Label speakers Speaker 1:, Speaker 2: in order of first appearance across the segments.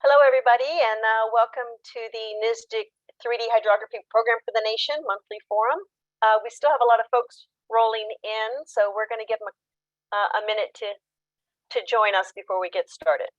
Speaker 1: Hello, everybody, and welcome to the NSGIC 3D Hydrography Program for the Nation monthly forum. We still have a lot of folks rolling in, so we're going to give them a minute to join us before we get started.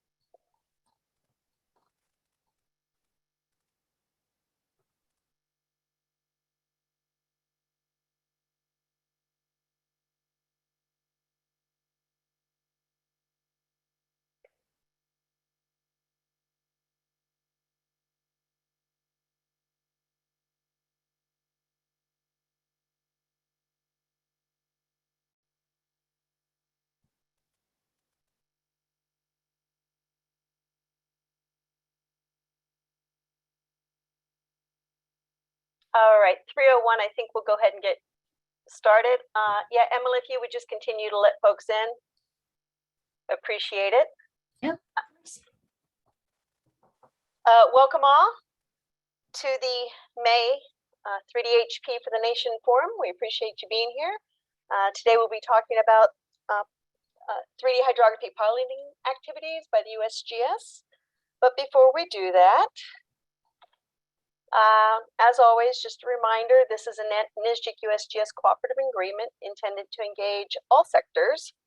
Speaker 1: All right, 3:01, I think we'll go ahead and get started. Yeah, Emily, if you would just continue to let folks in, appreciate it.
Speaker 2: Yep.
Speaker 1: Welcome all to the May 3DHP for the Nation Forum. We appreciate you being here. Today we'll be talking about 3D hydrography piloting activities by the USGS. But before we do that, as always, just a reminder, this is a NSGIC USGS cooperative agreement intended to engage all sectors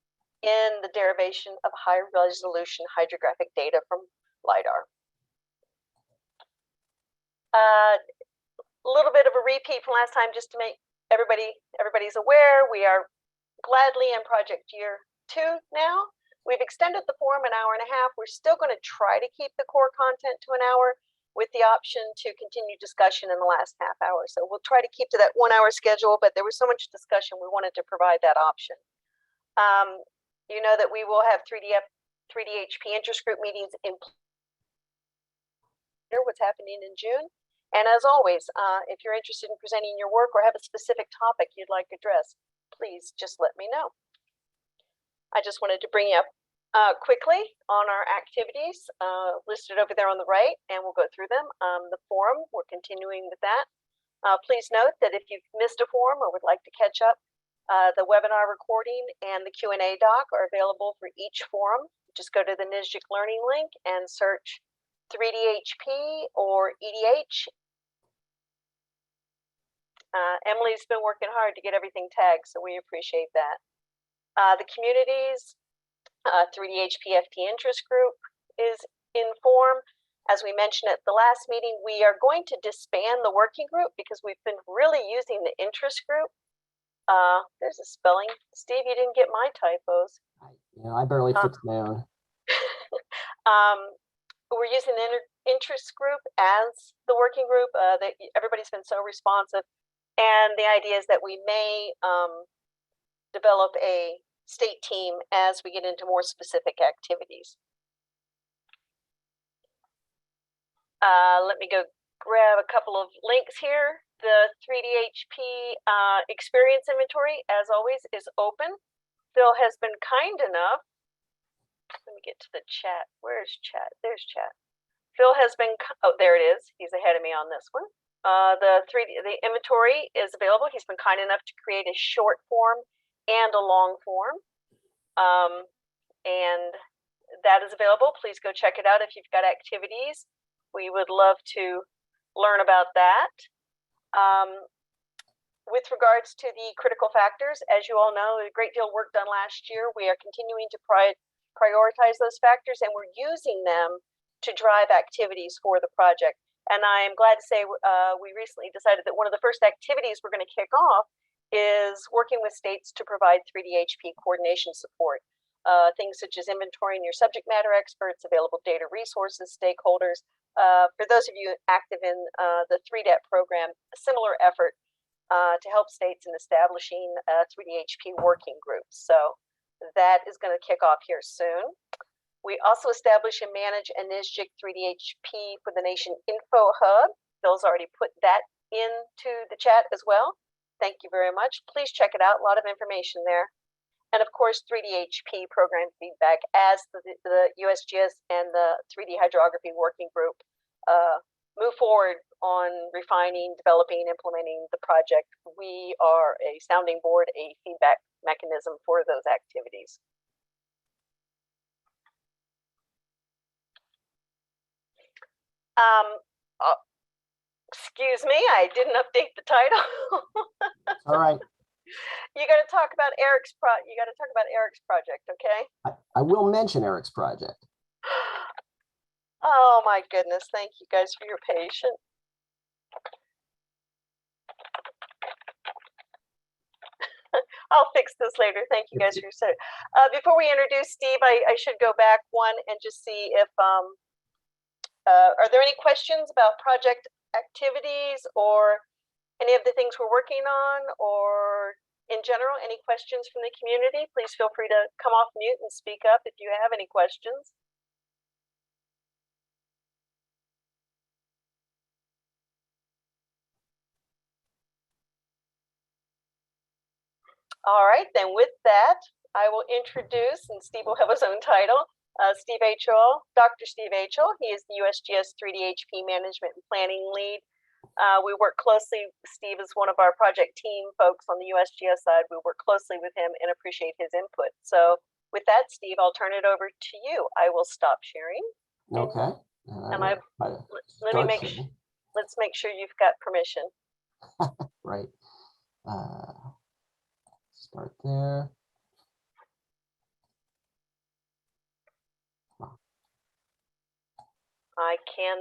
Speaker 1: in the derivation of high resolution hydrographic data from LIDAR. A little bit of a repeat from last time, just to make everybody's aware, we are gladly in project year 2 now. We've extended the forum an hour and a half. We're still going to try to keep the core content to an hour, with the option to continue discussion in the last half hour. So we'll try to keep to that 1 hour schedule, but there was so much discussion, we wanted to provide that option. You know that we will have 3DHP interest group meetings in what's happening in June. And as always, if you're interested in presenting your work or have a specific topic you'd like addressed, please just let me know. I just wanted to bring you up quickly on our activities listed over there on the right, and we'll go through them. The forum, we're continuing with that. Please note that if you've missed a forum or would like to catch up, the webinar recording and the Q&A doc are available for each forum. Just go to the NSGIC Learning link and search 3DHP or EDH. Emily's been working hard to get everything tagged, so we appreciate that. The communities, 3DHP FTN interest group is in form. As we mentioned at the last meeting, we are going to disband the working group because we've been really using the interest group. There's a spelling. Steve, you didn't get my typos.
Speaker 2: Yeah, I barely fixed my own.
Speaker 1: We're using the interest group as the working group. Everybody's been so responsive. And the idea is that we may develop a state team as we get into more specific activities. Let me go grab a couple of links here. The 3DHP experience inventory, as always, is open. Phil has been kind enough. Let me get to the chat. Where's chat? There's chat. Phil has been, oh, there it is. He's ahead of me on this one. The inventory is available. He's been kind enough to create a short form and a long form. And that is available. Please go check it out if you've got activities. We would love to learn about that. With regards to the critical factors, as you all know, a great deal of work done last year. We are continuing to prioritize those factors, and we're using them to drive activities for the project. And I am glad to say we recently decided that one of the first activities we're going to kick off is working with states to provide 3DHP coordination support. Things such as inventorying your subject matter experts, available data resources, stakeholders. For those of you active in the 3DET program, a similar effort to help states in establishing 3DHP working groups. So that is going to kick off here soon. We also establish and manage a NSGIC 3DHP for the Nation Info Hub. Phil's already put that into the chat as well. Thank you very much. Please check it out. A lot of information there. And of course, 3DHP program feedback as the USGS and the 3D hydrography working group move forward on refining, developing, implementing the project. We are a sounding board, a feedback mechanism for those activities. Uh, excuse me, I didn't update the title.
Speaker 2: All right.
Speaker 1: You got to talk about Eric's project, okay?
Speaker 2: I will mention Eric's project.
Speaker 1: Oh my goodness, thank you guys for your patience. I'll fix this later. Thank you guys for your service. Before we introduce Steve, I should go back one and just see if are there any questions about project activities or any of the things we're working on, or in general, any questions from the community? Please feel free to come off mute and speak up if you have any questions. All right, then with that, I will introduce, and Steve will have his own title, Steve Aichele, Dr. Steve Aichele. He is the USGS 3DHP Management and Planning Lead. We work closely, Steve is one of our project team folks on the USGS side. We work closely with him and appreciate his input. So with that, Steve, I'll turn it over to you. I will stop sharing.
Speaker 2: Okay.
Speaker 1: Let's make sure you've got permission.
Speaker 2: Right. Start there.
Speaker 1: I can.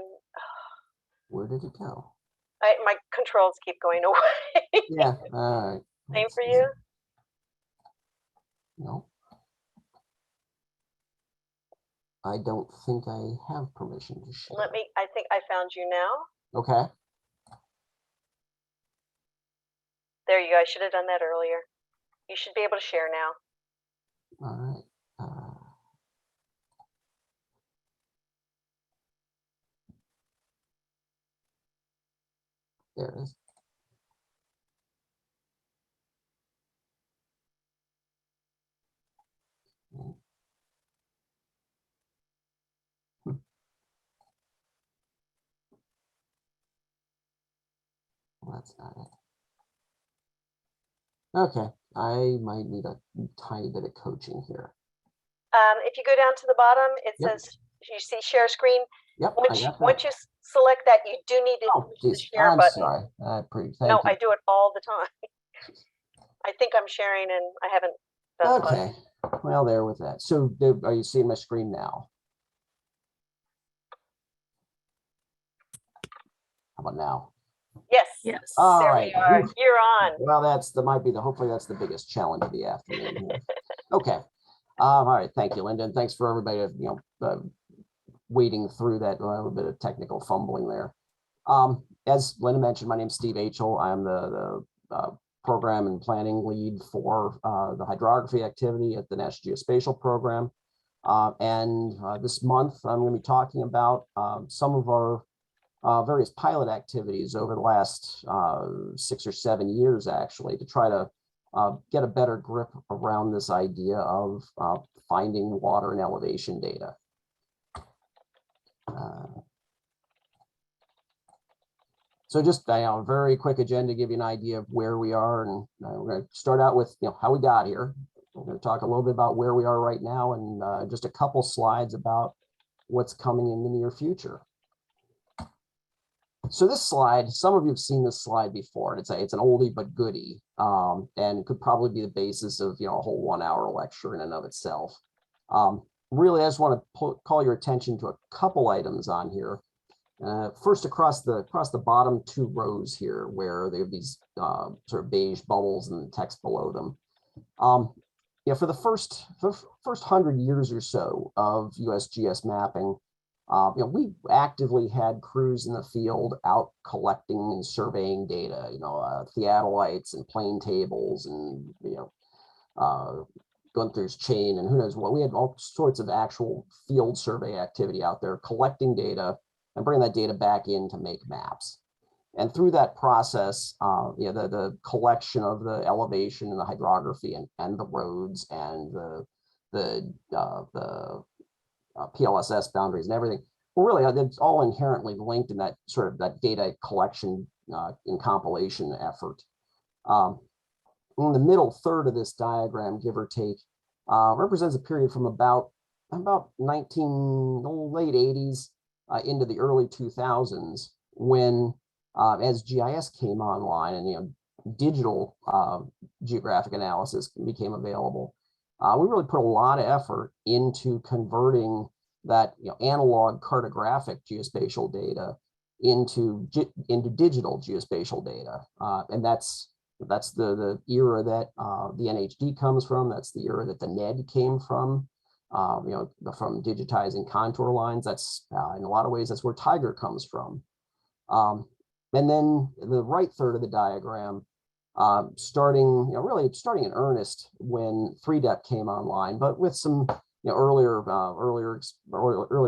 Speaker 2: Where did it go?
Speaker 1: My controls keep going away.
Speaker 2: Yeah. All right.
Speaker 1: Same for you?
Speaker 2: No. I don't think I have permission to share.
Speaker 1: I think I found you now.
Speaker 2: Okay.
Speaker 1: There you go. I should have done that earlier. You should be able to share now.
Speaker 2: All right. There it is. Well, that's not it. Okay, I might need a tiny bit of coaching here.
Speaker 1: If you go down to the bottom, it
Speaker 2: Yep.
Speaker 1: says, you see share screen.
Speaker 2: Yep,
Speaker 1: Once you select that, you do need to push the share button.
Speaker 2: Sorry.
Speaker 1: No, I do it all the time. I think I'm sharing and I haven't done the
Speaker 2: Okay, well, there with that. So are you seeing my screen now? How about now?
Speaker 1: Yes.
Speaker 3: Yes.
Speaker 2: All
Speaker 1: there
Speaker 2: right.
Speaker 1: we are. You're on.
Speaker 2: Well, hopefully that's the biggest challenge of the afternoon here. Okay. All right. Thank you, Linda. And thanks for everybody, wading through that little bit of technical fumbling there. As Linda mentioned, my name is Steve Aichele. I'm the program and planning lead for the hydrography activity at the National Geospatial Program. This month, I'm going to be talking about some of our various pilot activities over the last 6 or 7 years, actually, to try to get a better grip around this idea of finding water and elevation data. So just a very quick agenda to give you an idea of where we are, and we're going to start out with how we got here. We're going to talk a little bit about where we are right now, and just a couple slides about what's coming in the near future. So this slide, some of you have seen this slide before, and it's an oldie but goodie, and could probably be the basis of a whole 1-hour lecture in and of itself. Really, I just want to call your attention to a couple items on here. First, across the bottom 2 rows here, where they have these sort of beige bubbles and the text below them. For the first 100 years or so of USGS mapping, we actively had crews in the field out collecting and surveying data, theodolites and plane tables and, Gunther's chain and who knows what. We had all sorts of actual field survey activity out there collecting data and bringing that data back in to make maps. And through that process, the collection of the elevation and the hydrography and the roads and the PLSS boundaries and everything, well, really, it's all inherently linked in that sort of that data collection and compilation effort. In the middle third of this diagram, give or take, represents a period from about late 80s into the early 2000s when, as GIS came online and digital geographic analysis became available, we really put a lot of effort into converting that analog cartographic geospatial data into digital geospatial data, and that's the era that the NHD comes from. That's the era that the NED came from. From digitizing contour lines. That's in a lot of ways that's where Tiger comes from. And then the right third of the diagram, starting in earnest when 3DHP came online, but with some earlier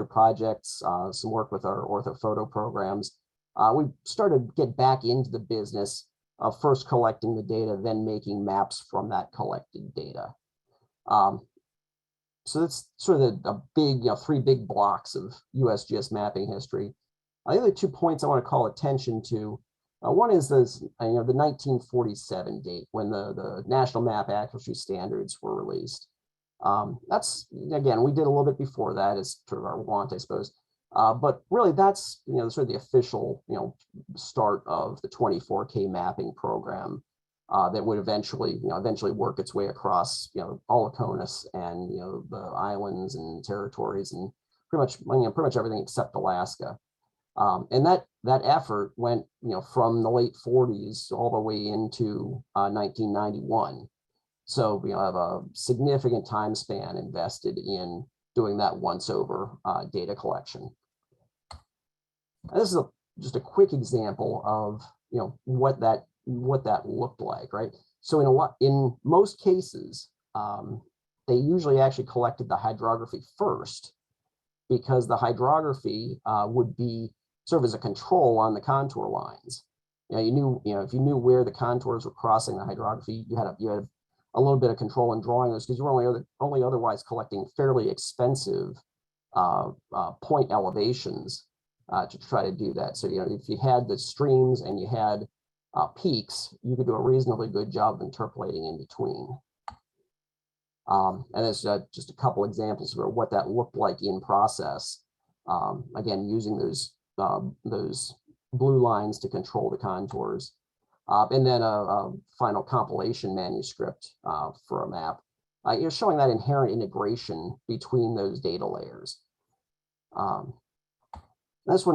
Speaker 2: projects, some work with our orthophoto programs. We started to get back into the business of first collecting the data, then making maps from that collected data. So that's sort of a big, three big blocks of USGS mapping history. The other 2 points I want to call attention to. One is this, the 1947 date when the National Map Accuracy Standards were released. That's, again, we did a little bit before that as sort of our want, I suppose. But really, that's sort of the official start of the 24K mapping program that would eventually work its way across all of CONUS and the islands and territories and pretty much everything except Alaska. And that effort went from the late 40s all the way into 1991. So we have a significant time span invested in doing that once over data collection. And this is just a quick example of what that looked like, right? So in most cases, they usually actually collected the hydrography first, because the hydrography would be serve as a control on the contour lines. If you knew where the contours were crossing the hydrography, you had a little bit of control in drawing those, because you were only otherwise collecting fairly expensive point elevations to try to do that. So if you had the streams and you had peaks, you could do a reasonably good job of interpolating in between. And there's just a couple examples of what that looked like in process. Again, using those blue lines to control the contours. And then a final compilation manuscript for a map. Showing that inherent integration between those data layers. This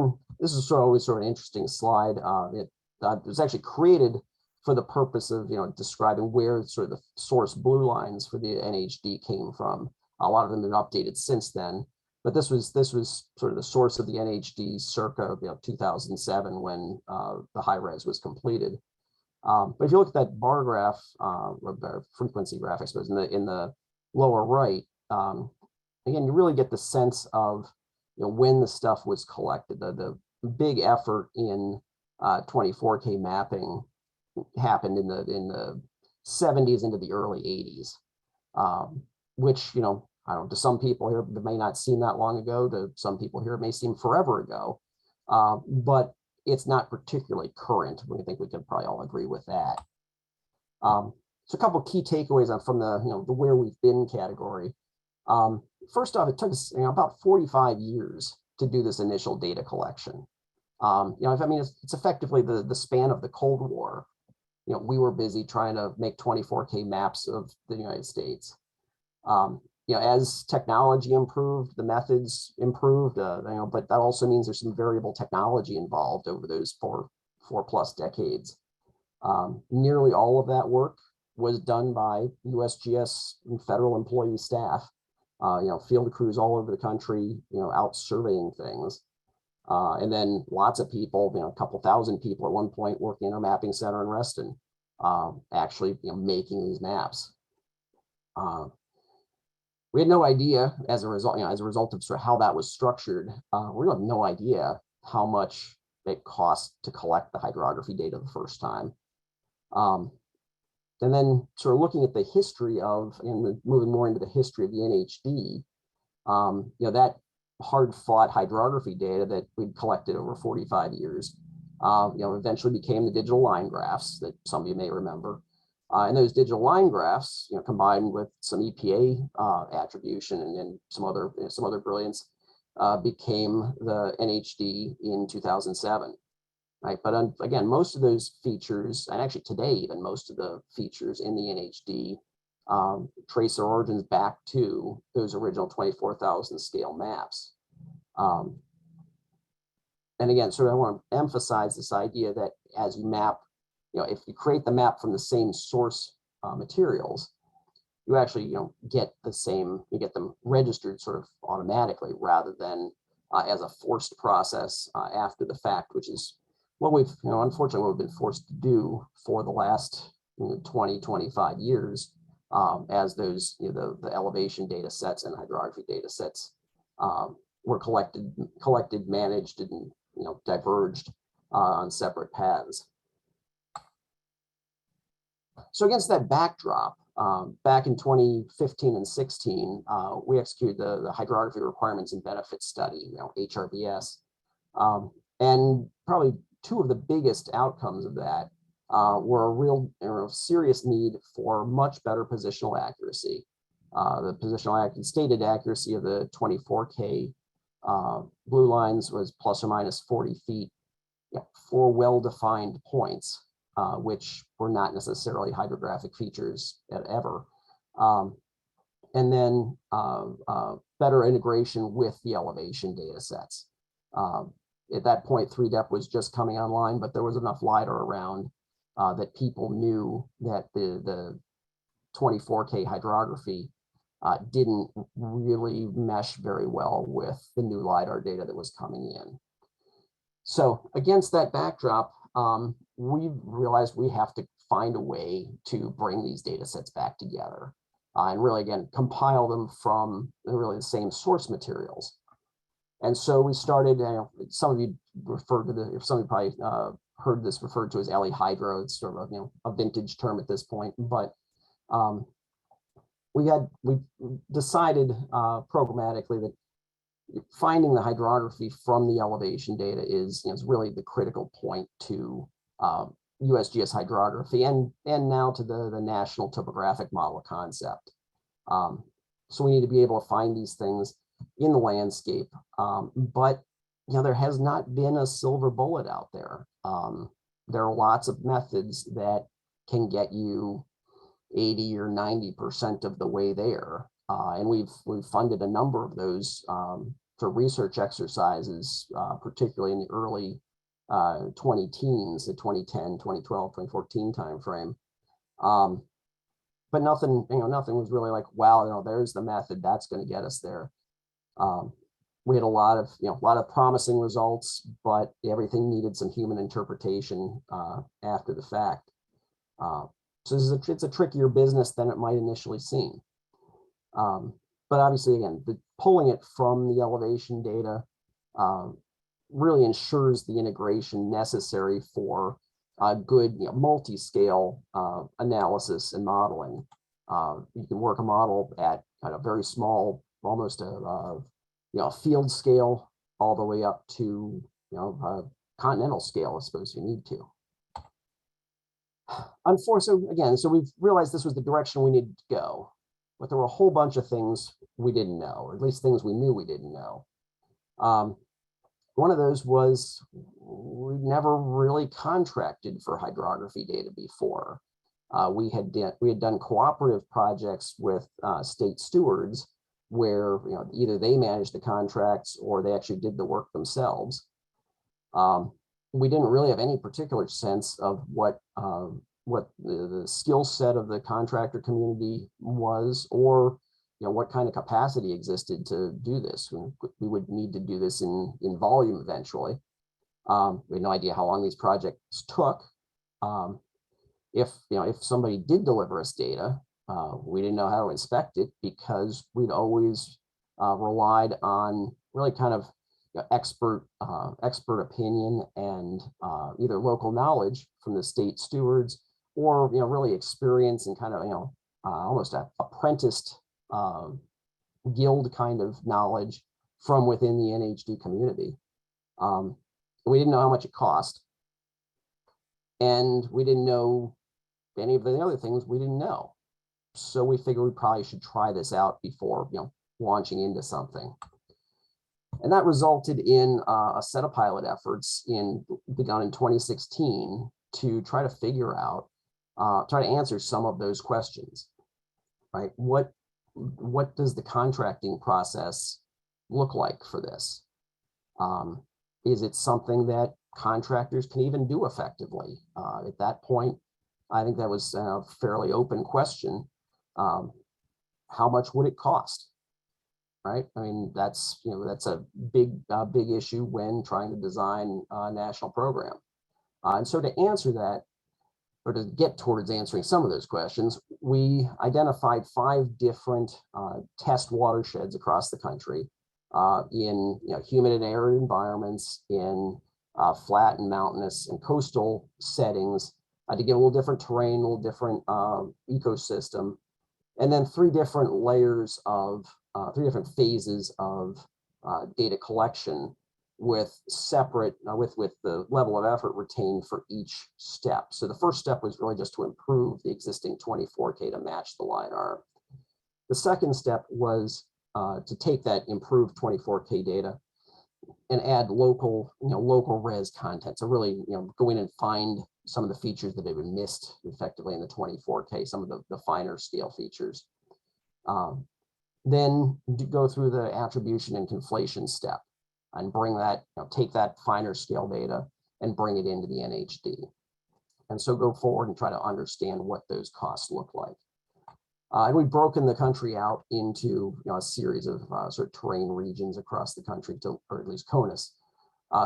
Speaker 2: is always sort of an interesting slide. It was actually created for the purpose of describing where sort of the source blue lines for the NHD came from. A lot of them have been updated since then, but this was sort of the source of the NHD circa 2007 when the high res was completed. But if you look at that bar graph, or frequency graph, I suppose, in the lower right, again, you really get the sense of when the stuff was collected. The big effort in 24K mapping happened in the 70s into the early 80s, which I don't know, to some people here it may not seem that long ago. To some people here it may seem forever ago, but it's not particularly current. I think we can probably all agree with that. So a couple of key takeaways from the the where we've been category. First off, it took us about 45 years to do this initial data collection. It's effectively the span of the Cold War. We were busy trying to make 24K maps of the United States. As technology improved, the methods improved, but that also means there's some variable technology involved over those four plus decades. Nearly all of that work was done by USGS and federal employee staff, field crews all over the country, out surveying things. And then lots of people, a couple thousand people at one point working in our mapping center in Reston, actually making these maps. We had no idea as a result of sort of how that was structured. We had no idea how much it cost to collect the hydrography data the first time. And then sort of looking at the history of, and moving more into the history of the NHD, that hard-fought hydrography data that we'd collected over 45 years, eventually became the digital line graphs that some of you may remember. And those digital line graphs, combined with some EPA attribution and some other brilliance, became the NHD in 2007. Right, but again, most of those features, and actually today, even most of the features in the NHD trace their origins back to those original 24,000 scale maps. And again, so I want to emphasize this idea that as you map, if you create the map from the same source materials, you actually, get the same, you get them registered sort of automatically rather than as a forced process after the fact, which is what we've, unfortunately, what we've been forced to do for the last 20, 25 years as those, the elevation data sets and hydrography data sets were collected, managed, and, diverged on separate paths. So against that backdrop, back in 2015 and 16, we executed the Hydrography Requirements and Benefits Study, HRBS, and probably two of the biggest outcomes of that were a real serious need for much better positional accuracy. The positional stated accuracy of the 24K blue lines was plus or minus 40 feet for well-defined points, which were not necessarily hydrographic features ever. And then better integration with the elevation data sets. At that point, 3DEP was just coming online, but there was enough LiDAR around that people knew that the 24K hydrography didn't really mesh very well with the new LiDAR data that was coming in. So against that backdrop, we realized we have to find a way to bring these data sets back together and really, again, compile them from really the same source materials. And so we started, some of you referred to if some of you probably heard this referred to as LE Hydro. It's sort of a vintage term at this point, but we decided programmatically that finding the hydrography from the elevation data is really the critical point to USGS hydrography and now to the national topographic model concept. So we need to be able to find these things in the landscape, but there has not been a silver bullet out there. There are lots of methods that can get you 80 or 90% of the way there, and we've funded a number of those for research exercises, particularly in the early 20-teens, the 2010, 2012, 2014 timeframe. But nothing, nothing was really like, wow, there's the method that's going to get us there. We had a lot of promising results, but everything needed some human interpretation after the fact. So it's a trickier business than it might initially seem. But obviously, again, pulling it from the elevation data really ensures the integration necessary for good multi-scale analysis and modeling. You can work a model at kind of very small, almost a field scale, all the way up to a continental scale, I suppose you need to. Unfortunately, so we've realized this was the direction we needed to go, but there were a whole bunch of things we didn't know, or at least things we knew we didn't know. One of those was we never really contracted for hydrography data before. We had done cooperative projects with state stewards where either they managed the contracts or they actually did the work themselves. We didn't really have any particular sense of what the skill set of the contractor community was, or what kind of capacity existed to do this. We would need to do this in volume eventually. We had no idea how long these projects took. If somebody did deliver us data, we didn't know how to inspect it because we'd always relied on really kind of expert opinion and either local knowledge from the state stewards, or really experience and kind of almost a apprenticed guild kind of knowledge from within the NHD community. We didn't know how much it cost, and we didn't know any of the other things we didn't know. So we figured we probably should try this out before launching into something. And that resulted in a set of pilot efforts begun in 2016 to try to figure out, try to answer some of those questions, right? What does the contracting process look like for this? Is it something that contractors can even do effectively? At that point, I think that was a fairly open question. How much would it cost? Right? I mean, that's a big issue when trying to design a national program. And so to answer that, or to get towards answering some of those questions, we identified 5 different test watersheds across the country in humid and arid environments, in flat and mountainous and coastal settings, to get a little different terrain, a little different ecosystem, and then 3 different layers of 3 different phases of data collection with separate, with the level of effort retained for each step. So the first step was really just to improve the existing 24K to match the LiDAR. The second step was to take that improved 24K data and add local res content. So really, go in and find some of the features that have been missed effectively in the 24K, some of the finer scale features. Then go through the attribution and conflation step and bring that, take that finer scale data and bring it into the NHD. And so go forward and try to understand what those costs look like. And we've broken the country out into a series of sort of terrain regions across the country, or at least CONUS,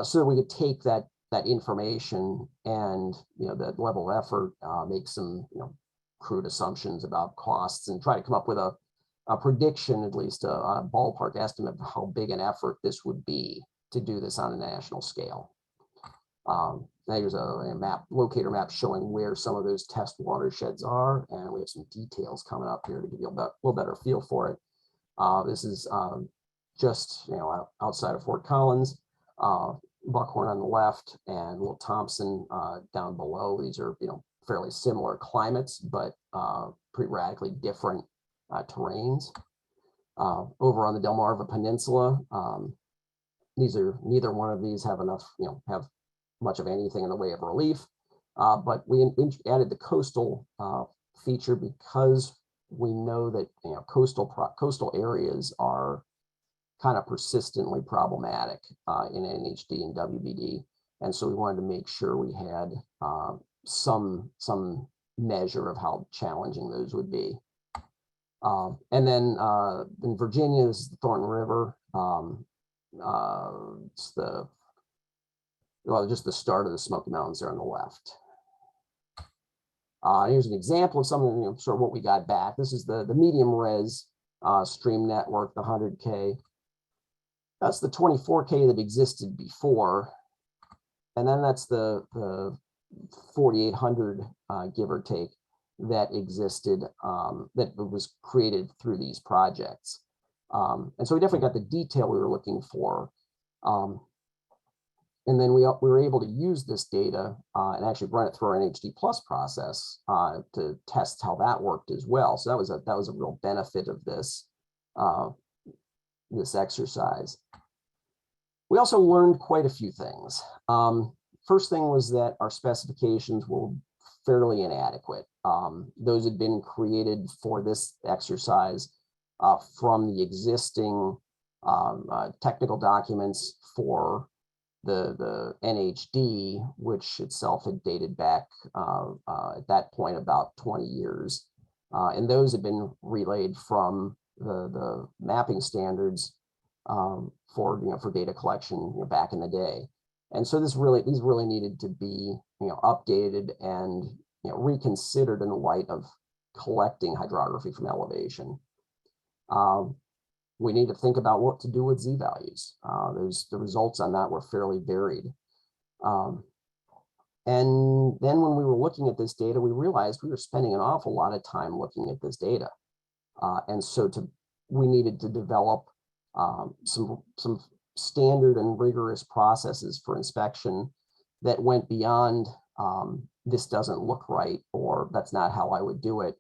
Speaker 2: so that we could take that information and that level of effort, make some crude assumptions about costs and try to come up with a prediction, at least a ballpark estimate of how big an effort this would be to do this on a national scale. There's a map, locator map showing where some of those test watersheds are, and we have some details coming up here to give you a little better feel for it. This is just outside of Fort Collins, Buckhorn on the left, and Little Thompson down below. These are fairly similar climates, but pretty radically different terrains. Over on the Delmarva Peninsula, neither one of these have enough, have much of anything in the way of relief, but we added the coastal feature because we know that coastal areas are kind of persistently problematic in NHD and WBD, and so we wanted to make sure we had some measure of how challenging those would be. And then in Virginia, this is the Thornton River. It's just the start of the Smoky Mountains there on the left. Here's an example of something, sort of what we got back. This is the medium res stream network, the 100K. That's the 24K that existed before. And then that's the 4,800, give or take, that existed, that was created through these projects. And so we definitely got the detail we were looking for. And then we were able to use this data and actually run it through our NHD Plus process to test how that worked as well. So that was a real benefit of this this exercise. We also learned quite a few things. First thing was that our specifications were fairly inadequate. Those had been created for this exercise from the existing technical documents for the NHD, which itself had dated back at that point about 20 years. And those had been relayed from the mapping standards for data collection back in the day. And so these really needed to be updated and reconsidered in the light of collecting hydrography from elevation. We need to think about what to do with z-values. The results on that were fairly varied. And then when we were looking at this data, we realized we were spending an awful lot of time looking at this data. And so we needed to develop some standard and rigorous processes for inspection that went beyond this doesn't look right, or that's not how I would do it,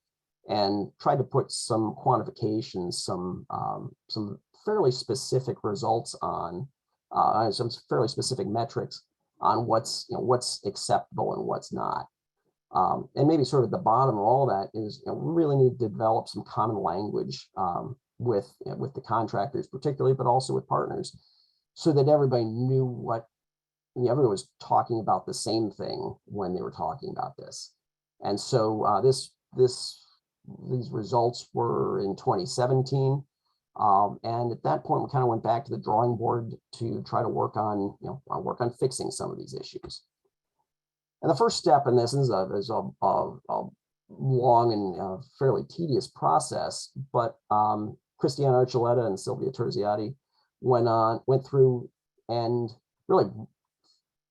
Speaker 2: and tried to put some quantifications, some fairly specific results on, some fairly specific metrics on what's acceptable and what's not. And maybe sort of the bottom of all that is, we really need to develop some common language with the contractors particularly, but also with partners, so that everybody knew what, everyone was talking about the same thing when they were talking about this. And so these results were in 2017. And at that point, we kind of went back to the drawing board to try to work on fixing some of these issues. And the first step in this is a long and fairly tedious process, but Steve Aichele and Sylvia Terziati went through and really,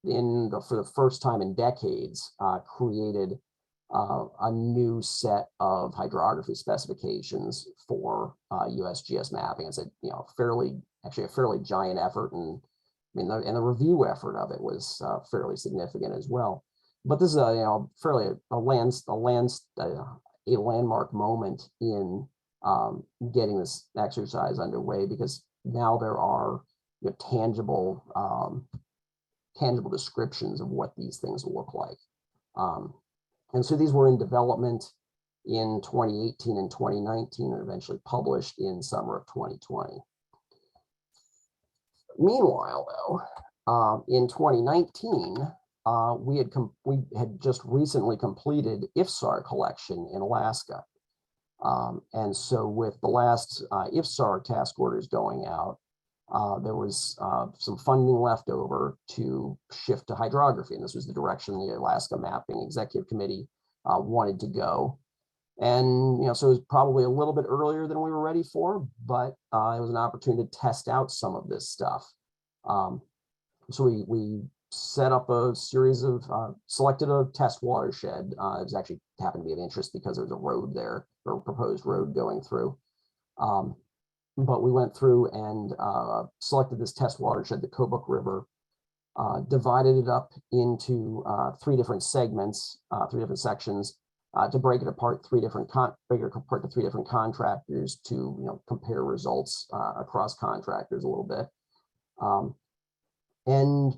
Speaker 2: for the first time in decades, created a new set of hydrography specifications for USGS mapping. It's a fairly giant effort, and the review effort of it was fairly significant as well. But this is a landmark moment in getting this exercise underway, because now there are tangible descriptions of what these things look like. And so these were in development in 2018 and 2019, and eventually published in summer of 2020. Meanwhile, though, in 2019, we had just recently completed IFSAR collection in Alaska. And so with the last IFSAR task orders going out, there was some funding left over to shift to hydrography, and this was the direction the Alaska Mapping Executive Committee wanted to go. And so it was probably a little bit earlier than we were ready for, but it was an opportunity to test out some of this stuff. So we set up a series of selected a test watershed. It was actually happened to be of interest because there was a road there, or a proposed road going through. But we went through and selected this test watershed, the Kobuk River, divided it up into three different segments, three different sections, to break it apart to three different contractors to compare results across contractors a little bit, and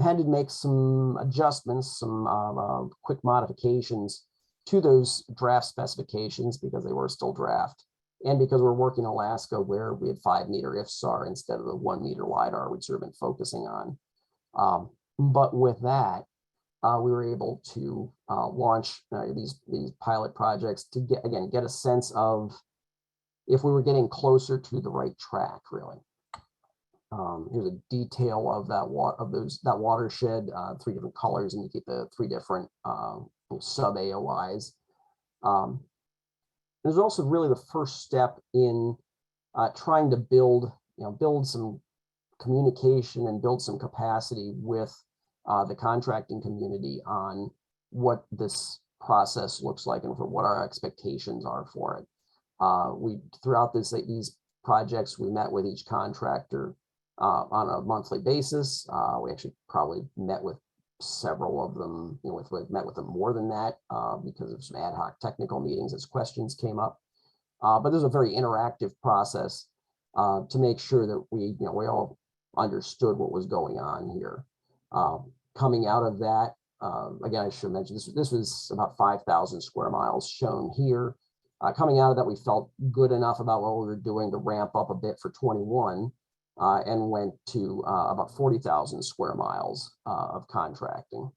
Speaker 2: had to make some adjustments, some quick modifications to those draft specifications because they were still draft. And because we're working in Alaska, where we had 5-meter IFSAR instead of the 1-meter LiDAR we'd sort of been focusing on. But with that, we were able to launch these pilot projects to get a sense of if we were getting closer to the right track, really. Here's a detail of that watershed, 3 different colors, and you get the 3 different sub AOIs. It was also really the first step in trying to build some communication and build some capacity with the contracting community on what this process looks like and for what our expectations are for it. Throughout these projects, we met with each contractor on a monthly basis. We actually probably met with several of them, met with them more than that because of some ad hoc technical meetings as questions came up. But there's a very interactive process to make sure that we all understood what was going on here. Coming out of that, again, I should mention this was about 5,000 square miles shown here. Coming out of that, we felt good enough about what we were doing to ramp up a bit for 21. And went to about 40,000 square miles of contracting.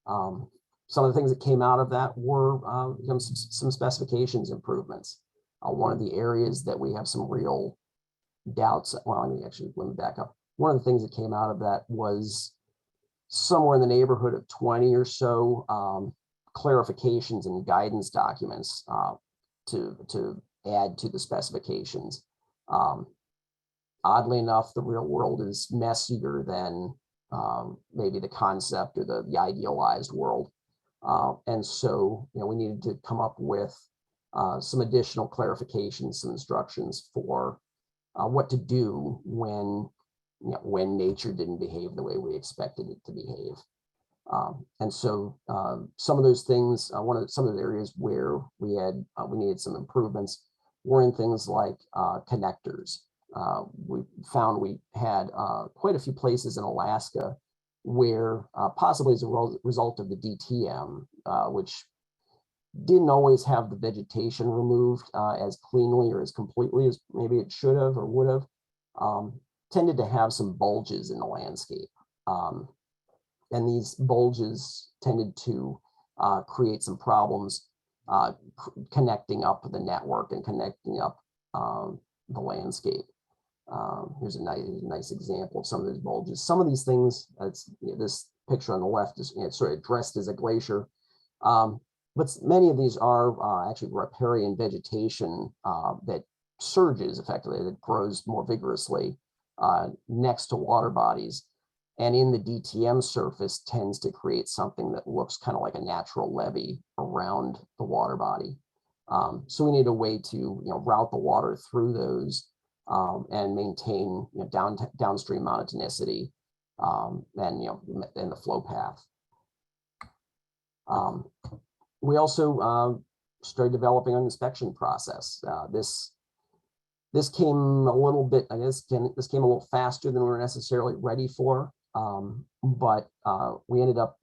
Speaker 2: Some of the things that came out of that were some specifications improvements. One of the areas that we have some real doubts, let me back up. One of the things that came out of that was somewhere in the neighborhood of 20 or so clarifications and guidance documents to add to the specifications. Oddly enough, the real world is messier than maybe the concept or the idealized world. And so, we needed to come up with some additional clarifications, some instructions for what to do when nature didn't behave the way we expected it to behave. And so some of those things, some of the areas where we needed some improvements were in things like connectors. We found we had quite a few places in Alaska where possibly as a result of the DTM, which didn't always have the vegetation removed as cleanly or as completely as maybe it should have or would have, tended to have some bulges in the landscape. And these bulges tended to create some problems connecting up the network and connecting up the landscape. Here's a nice example of some of those bulges. Some of these things, this picture on the left is sort of dressed as a glacier. But many of these are actually riparian vegetation that surges effectively, that grows more vigorously next to water bodies. And in the DTM surface tends to create something that looks kind of like a natural levee around the water body. So we need a way to route the water through those and maintain downstream monotonicity and the flow path. We also started developing an inspection process. This came a little bit, I guess, this came a little faster than we were necessarily ready for, but we ended up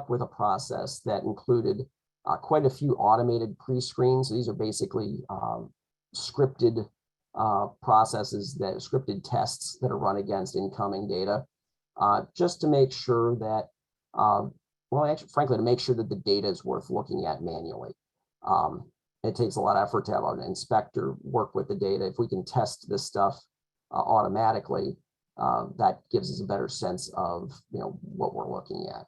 Speaker 2: with a process that included quite a few automated pre-screens. So these are basically scripted processes, scripted tests that are run against incoming data, just to make sure that, well, actually, frankly, to make sure that the data is worth looking at manually. It takes a lot of effort to have an inspector work with the data. If we can test this stuff automatically, that gives us a better sense of what we're looking at.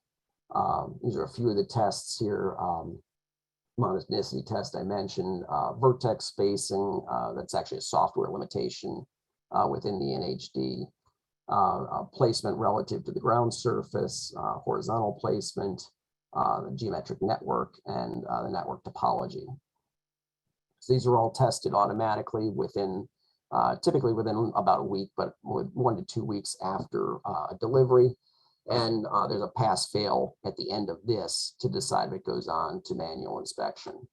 Speaker 2: These are a few of the tests here. Monotonicity test I mentioned, vertex spacing, that's actually a software limitation within the NHD. Placement relative to the ground surface, horizontal placement, the geometric network, and the network topology. So these are all tested automatically within, typically within about a week, but 1 to 2 weeks after delivery. And there's a pass-fail at the end of this to decide if it goes on to manual inspection.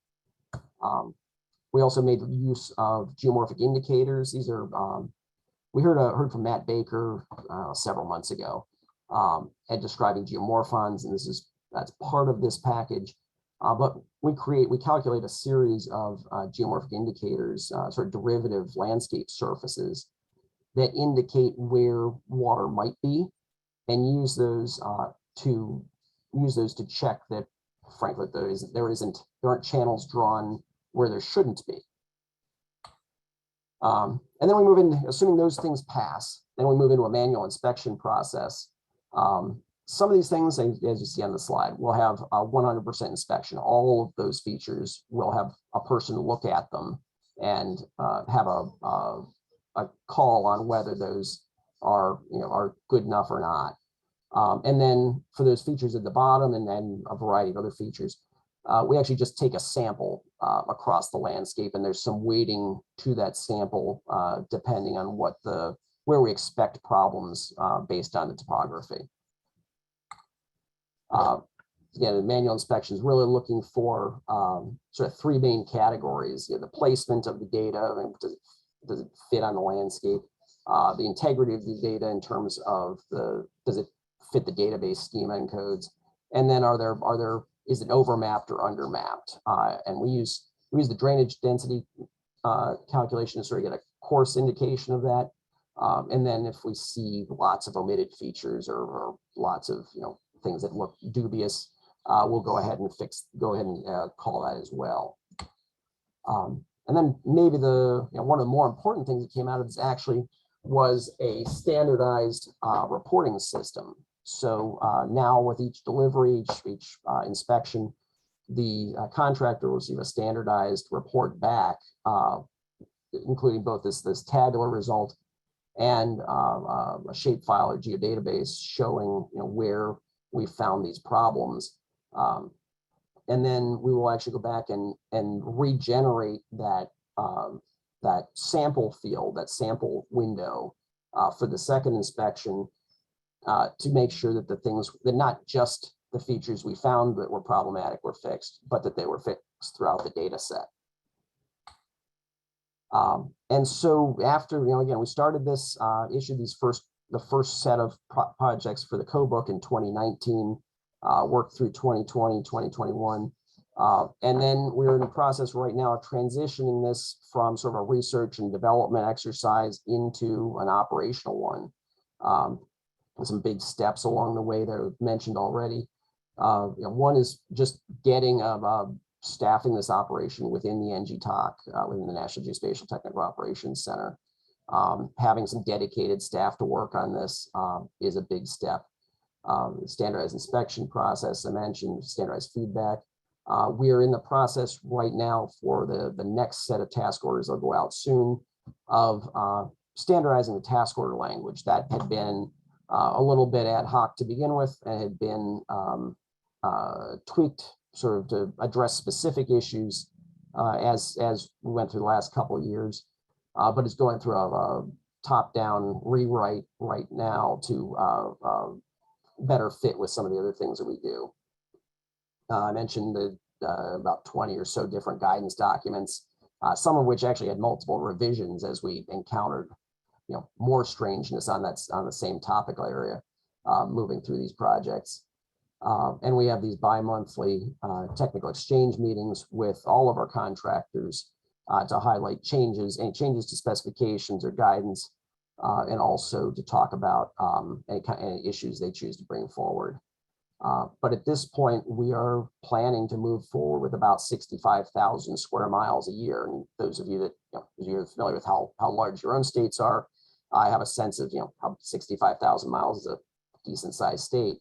Speaker 2: We also made use of geomorphic indicators. These are we heard from Matt Baker several months ago at describing geomorphons, and that's part of this package. But we calculate a series of geomorphic indicators, sort of derivative landscape surfaces that indicate where water might be, and use those to check that, frankly, there aren't channels drawn where there shouldn't be. And then we move in, assuming those things pass, then we move into a manual inspection process. Some of these things, as you see on the slide, will have a 100% inspection. All of those features will have a person look at them and have a call on whether those are good enough or not. And then for those features at the bottom, and then a variety of other features, we actually just take a sample across the landscape, and there's some weighting to that sample depending on where we expect problems based on the topography. Again, the manual inspection is really looking for sort of 3 main categories: the placement of the data, I mean, does it fit on the landscape? The integrity of the data in terms of does it fit the database schema and codes? And then is it overmapped or undermapped? And we use the drainage density calculation to sort of get a coarse indication of that. And then if we see lots of omitted features or lots of things that look dubious, we'll go ahead and call that as well. And then maybe one of the more important things that came out of this actually was a standardized reporting system. So now with each delivery, each inspection, the contractor will receive a standardized report back, including both this tabular result and a shapefile or geodatabase showing where we found these problems. And then we will actually go back and regenerate that sample field, that sample window for the second inspection, to make sure that that not just the features we found that were problematic were fixed, but that they were fixed throughout the data set. And so after, again, we started this, issued the first set of projects for the co-book in 2019, worked through 2020, 2021. And then we're in the process right now of transitioning this from sort of a research and development exercise into an operational one. Some big steps along the way that I've mentioned already. One is just getting staffing this operation within the NGTOC, within the National Geospatial Technical Operations Center. Having some dedicated staff to work on this is a big step. Standardized inspection process, I mentioned, standardized feedback. We are in the process right now for the next set of task orders that'll go out soon of standardizing the task order language that had been a little bit ad hoc to begin with and had been tweaked sort of to address specific issues as we went through the last couple of years, but it's going through a top-down rewrite right now to better fit with some of the other things that we do. I mentioned the about 20 or so different guidance documents, some of which actually had multiple revisions as we encountered more strangeness on the same topical area moving through these projects. And we have these bi-monthly technical exchange meetings with all of our contractors to highlight any changes to specifications or guidance, and also to talk about any issues they choose to bring forward. But at this point, we are planning to move forward with about 65,000 square miles a year. And those of you that you're familiar with how large your own states are, I have a sense of how 65,000 miles is a decent sized state.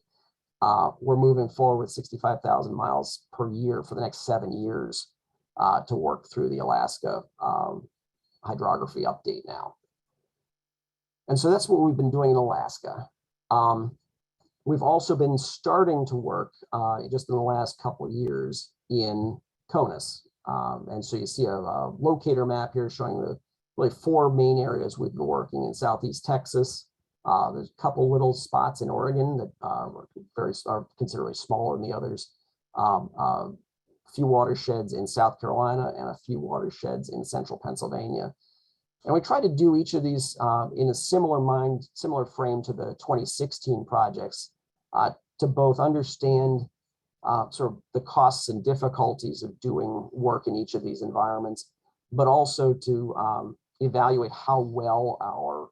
Speaker 2: We're moving forward with 65,000 miles per year for the next 7 years to work through the Alaska hydrography update now. And so that's what we've been doing in Alaska. We've also been starting to work just in the last couple of years in CONUS. And so you see a locator map here showing the really 4 main areas we've been working in: Southeast Texas. There's a couple little spots in Oregon that are considerably smaller than the others. A few watersheds in South Carolina and a few watersheds in central Pennsylvania. And we try to do each of these in a similar frame to the 2016 projects to both understand sort of the costs and difficulties of doing work in each of these environments, but also to evaluate how well our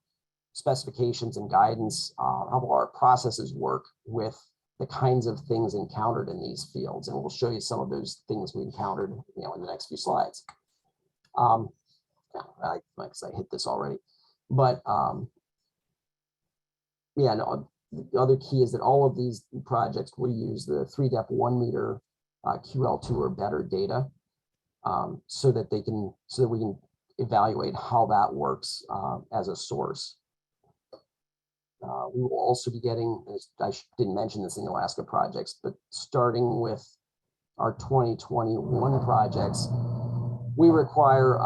Speaker 2: specifications and guidance, how well our processes work with the kinds of things encountered in these fields. And we'll show you some of those things we encountered in the next few slides. Like I said, I hit this already, but yeah, no, the other key is that all of these projects will use the 3DHP 1 meter QL2 or better data, so that we can evaluate how that works as a source. We will also be getting, I didn't mention this in the Alaska projects, but starting with our 2021 projects, we require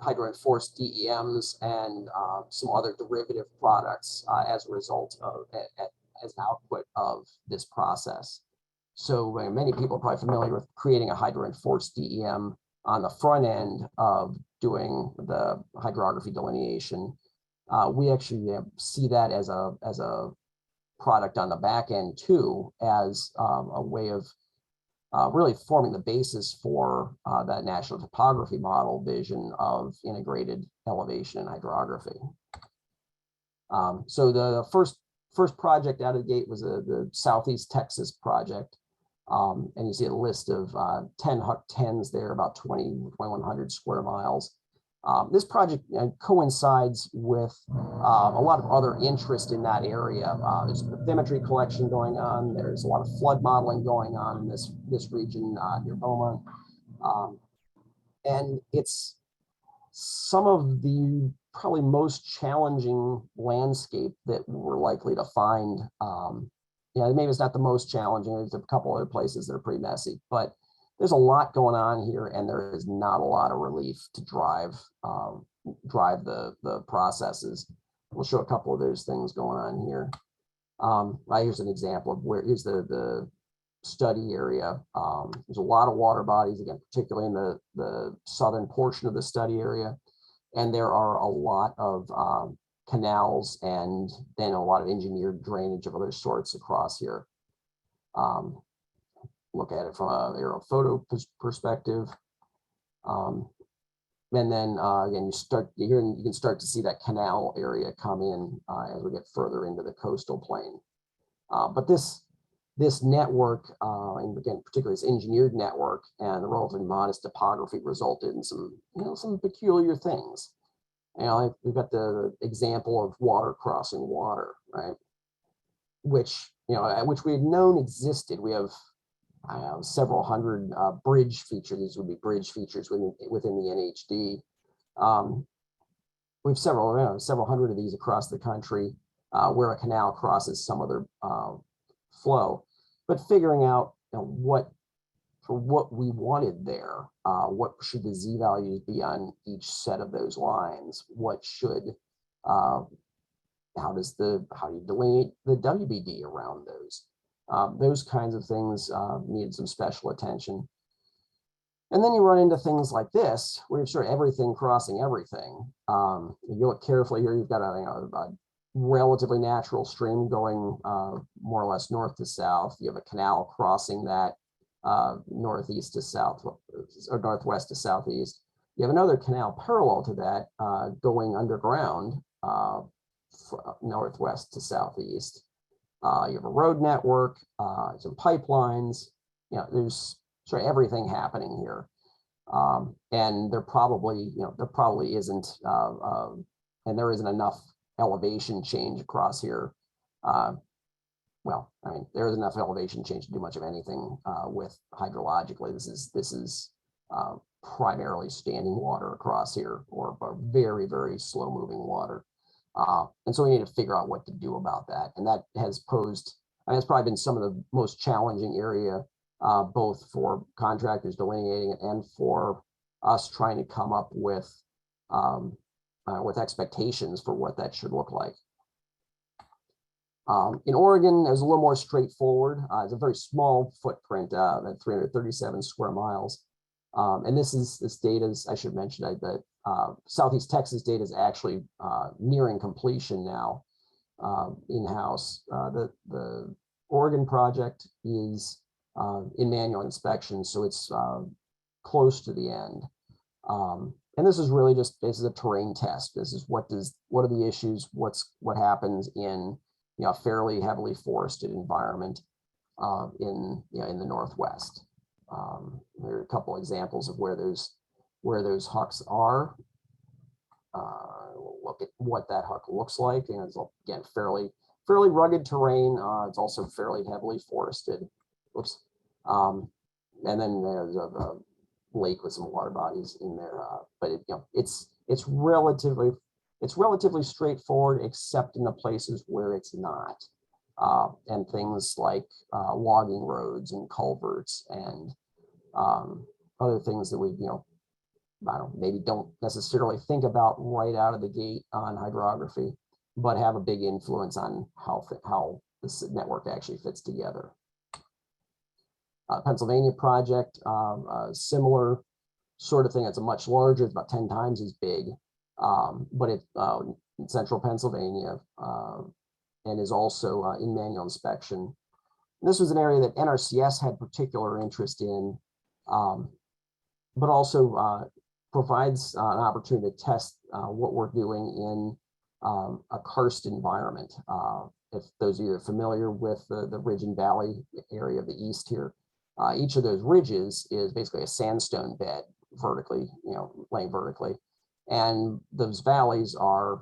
Speaker 2: hydro-enforced DEMs and some other derivative products as a result of, as an output of this process. So many people are probably familiar with creating a hydro-enforced DEM on the front end of doing the hydrography delineation. We actually see that as a product on the back end too, as a way of really forming the basis for that national topography model vision of integrated elevation and hydrography. So the first project out of the gate was the Southeast Texas project. And you see a list of 10 HUC-10s there, about 2,100 square miles. This project coincides with a lot of other interest in that area. There's bathymetry collection going on. There's a lot of flood modeling going on in this region near Beaumont. And it's some of the probably most challenging landscape that we're likely to find. Maybe it's not the most challenging. There's a couple other places that are pretty messy, but there's a lot going on here, and there is not a lot of relief to drive the processes. We'll show a couple of those things going on here. Here's an example of where is the study area. There's a lot of water bodies, again, particularly in the southern portion of the study area. And there are a lot of canals and then a lot of engineered drainage of other sorts across here. Look at it from an aerial photo perspective. And then again, you can start to see that canal area come in as we get further into the coastal plain. But this network, and again, particularly this engineered network and the relatively modest topography resulted in some peculiar things. We've got the example of water crossing water, right? Which we had known existed. We have several hundred bridge features. These would be bridge features within the NHD. We have several hundred of these across the country where a canal crosses some other flow. But figuring out what we wanted there, what should the Z values be on each set of those lines? What should how do you delineate the WBD around those? Those kinds of things needed some special attention. And then you run into things like this, where you've sort of everything crossing everything. If you look carefully here, you've got a relatively natural stream going more or less north to south. You have a canal crossing that northeast to south, or northwest to southeast. You have another canal parallel to that going underground northwest to southeast. You have a road network, some pipelines. There's sort of everything happening here, and there probably isn't, and there isn't enough elevation change across here. Well, I mean, there is enough elevation change to do much of anything with hydrologically. This is primarily standing water across here, or very, very slow moving water. And so we need to figure out what to do about that. And that has posed, it's probably been some of the most challenging area, both for contractors delineating it and for us trying to come up with expectations for what that should look like. In Oregon, it was a little more straightforward. It's a very small footprint, at 337 square miles. And this data is, I should mention that Southeast Texas data is actually nearing completion now in-house. The Oregon project is in manual inspection, so it's close to the end. And this is really just, this is a terrain test. This is what are the issues, what happens in a fairly heavily forested environment in the Northwest. There are a couple examples of where those hucks are. We'll look at what that huck looks like, and it's again fairly rugged terrain. It's also fairly heavily forested. Oops. And then there's a lake with some water bodies in there, but it's relatively straightforward, except in the places where it's not, and things like logging roads and culverts and other things that we maybe don't necessarily think about right out of the gate on hydrography, but have a big influence on how this network actually fits together. Pennsylvania project, similar sort of thing. It's a much larger, it's about 10 times as big, but it's in central Pennsylvania, and is also in manual inspection. And this was an area that NRCS had particular interest in, but also provides an opportunity to test what we're doing in a karst environment. If those of you are familiar with the ridge and valley area of the east here, each of those ridges is basically a sandstone bed vertically, laying vertically. And those valleys are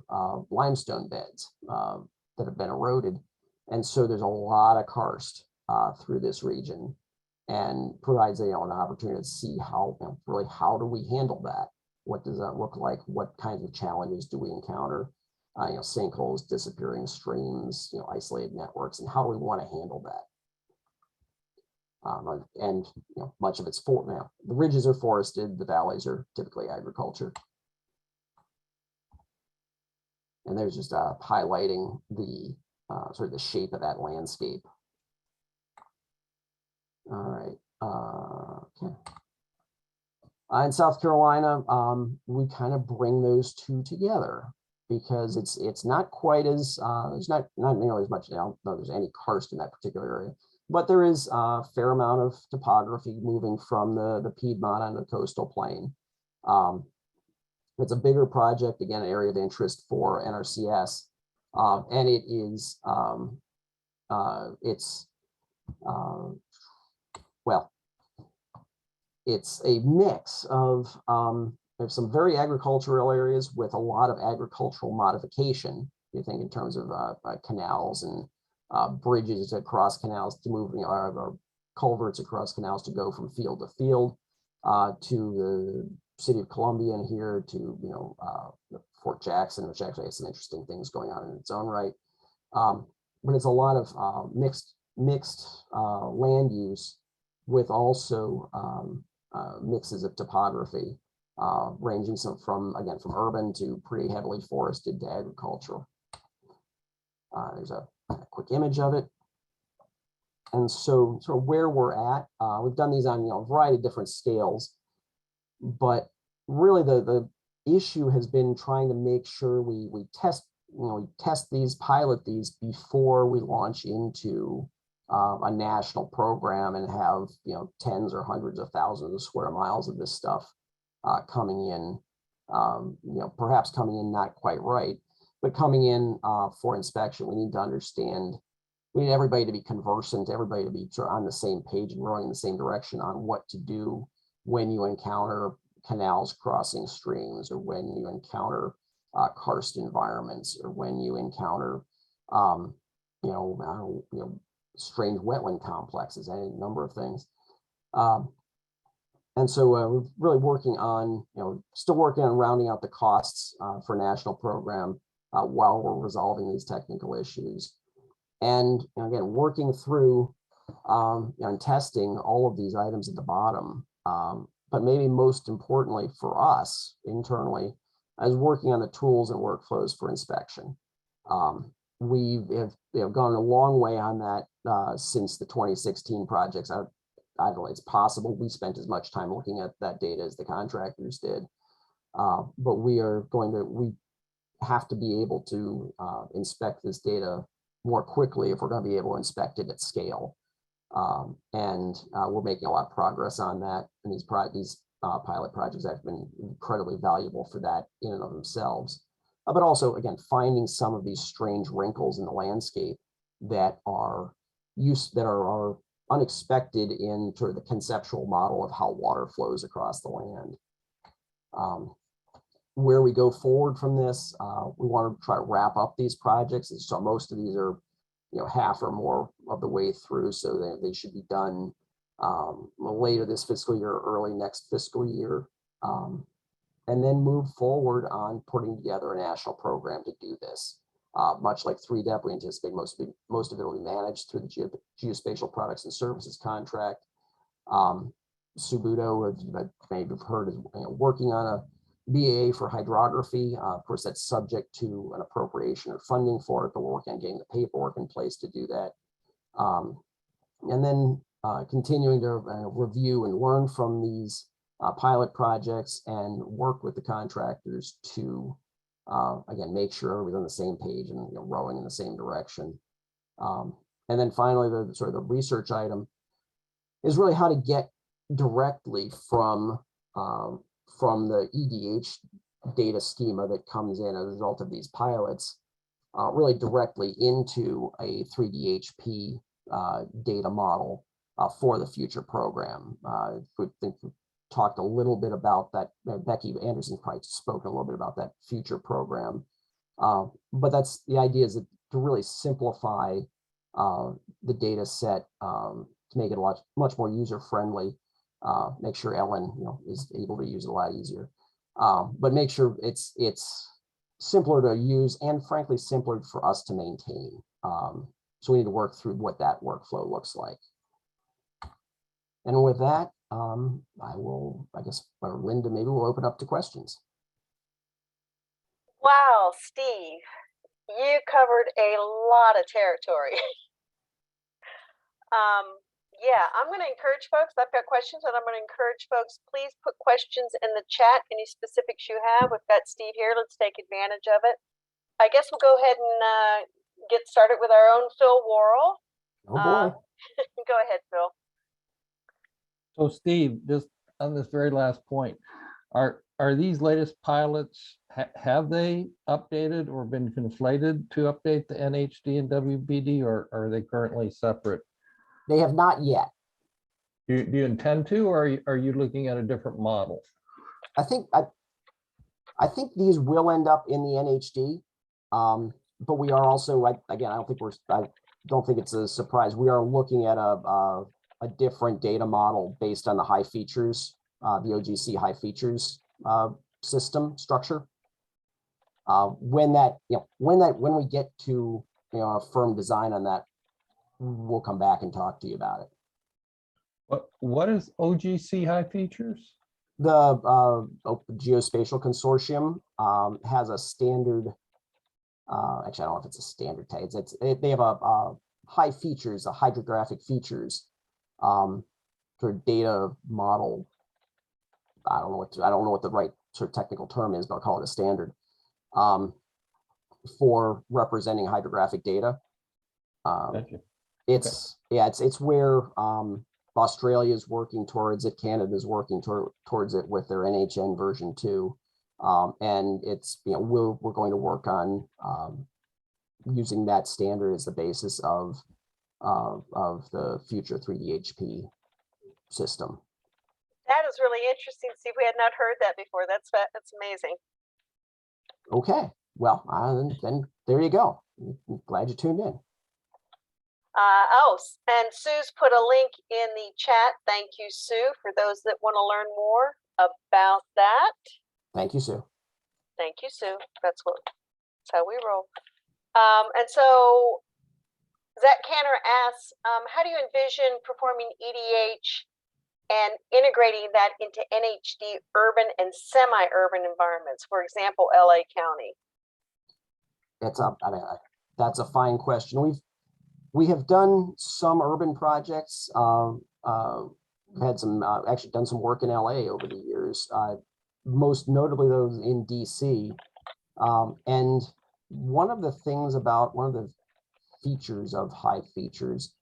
Speaker 2: limestone beds that have been eroded. And so there's a lot of karst through this region, and provides an opportunity to see how do we handle that? What does that look like? What kinds of challenges do we encounter? Sinkholes, disappearing streams, isolated networks, and how do we want to handle that? And much of it's the ridges are forested, the valleys are typically agriculture. And there's just highlighting the sort of the shape of that landscape. All right. Okay. In South Carolina, we kind of bring those two together because it's not quite as there's not nearly as much. I don't know there's any karst in that particular area, but there is a fair amount of topography moving from the Piedmont on the coastal plain. It's a bigger project, again, an area of interest for NRCS, and it is well, it's a mix of some very agricultural areas with a lot of agricultural modification. You think in terms of canals and bridges across canals to move, or culverts across canals to go from field to field, to the city of Columbia and here to Fort Jackson, which actually has some interesting things going on in its own right. But it's a lot of mixed land use with also mixes of topography, ranging from urban to pretty heavily forested to agricultural. There's a quick image of it. And so where we're at, we've done these on a variety of different scales, but really the issue has been trying to make sure we test these, pilot these before we launch into a national program and have tens or hundreds of thousands of square miles of this stuff coming in, perhaps coming in not quite right, but coming in for inspection. We need to understand, we need everybody to be conversant, everybody to be on the same page and rowing in the same direction on what to do when you encounter canals crossing streams, or when you encounter karst environments, or when you encounter strange wetland complexes, any number of things. And so we're really working on, still working on rounding out the costs for national program while we're resolving these technical issues. And again, working through and testing all of these items at the bottom. But maybe most importantly for us internally, is working on the tools and workflows for inspection. We have gone a long way on that since the 2016 projects. I don't know, it's possible we spent as much time looking at that data as the contractors did. But we have to be able to inspect this data more quickly if we're going to be able to inspect it at scale. And we're making a lot of progress on that. And these pilot projects have been incredibly valuable for that in and of themselves. But also, again, finding some of these strange wrinkles in the landscape that are unexpected in sort of the conceptual model of how water flows across the land. Where we go forward from this, we want to try to wrap up these projects. So most of these are, half or more of the way through, so they should be done later this fiscal year, early next fiscal year. And then move forward on putting together a national program to do this. Much like 3DHP, we anticipate most of it will be managed through the geospatial products and services contract. Subuto, as you may have heard, is working on a BAA for hydrography. Of course, that's subject to an appropriation or funding for it, but we're working on getting the paperwork in place to do that. And then continuing to review and learn from these pilot projects and work with the contractors to, again, make sure we're on the same page and rowing in the same direction. And then finally, the sort of the research item is really how to get directly from the EDH data schema that comes in as a result of these pilots, really directly into a 3DHP data model for the future program. We talked a little bit about that. Becky Anderson probably spoke a little bit about that future program. But that's the idea, is to really simplify the data set to make it much more user friendly. Make sure Ellen is able to use it a lot easier. But make sure it's simpler to use and frankly simpler for us to maintain. So we need to work through what that workflow looks like. And with that, I guess Linda maybe will open up to questions.
Speaker 1: Wow, Steve, you covered a lot of territory. Yeah, I'm going to encourage folks. I've got questions, and I'm going to encourage folks. Please put questions in the chat. Any specifics you have. We've got Steve here. Let's take advantage of it. I guess we'll go ahead and get started with our own Phil Worrell.
Speaker 2: Oh boy.
Speaker 1: Go ahead, Phil.
Speaker 3: So Steve, just on this very last point, are these latest pilots, have they updated or been conflated to update the NHD and WBD, or are they currently separate?
Speaker 2: They have not yet.
Speaker 3: Do you intend to, or are you looking at a different model?
Speaker 2: I think these will end up in the NHD, but we are also, again, I don't think it's a surprise. We are looking at a different data model based on the high features, the OGC high features system structure. When we get to a firm design on that, we'll come back and talk to you about it.
Speaker 3: What is OGC high features?
Speaker 2: The Geospatial Consortium has a standard. Actually, I don't know if it's a standard tag. They have a high features, a hydrographic features sort of data model. I don't know what the right sort of technical term is, but I'll call it a standard for representing hydrographic data.
Speaker 3: Gotcha.
Speaker 2: It's where Australia is working towards it. Canada is working towards it with their NHN version 2. And it's, we're going to work on using that standard as the basis of the future 3DHP system.
Speaker 1: That is really interesting, Steve. We had not heard that before. That's amazing.
Speaker 2: Okay, well, then there you go. I'm glad you tuned in.
Speaker 1: And Sue's put a link in the chat. Thank you, Sue, for those that want to learn more about that.
Speaker 2: Thank you, Sue.
Speaker 1: Thank you, Sue. That's how we roll. And so Zach Canner asks, how do you envision performing EDH and integrating that into NHD urban and semi-urban environments, for example, LA County?
Speaker 2: That's a fine question. We have done some urban projects. Had some actually done some work in LA over the years. Most notably those in DC. And one of the features of high features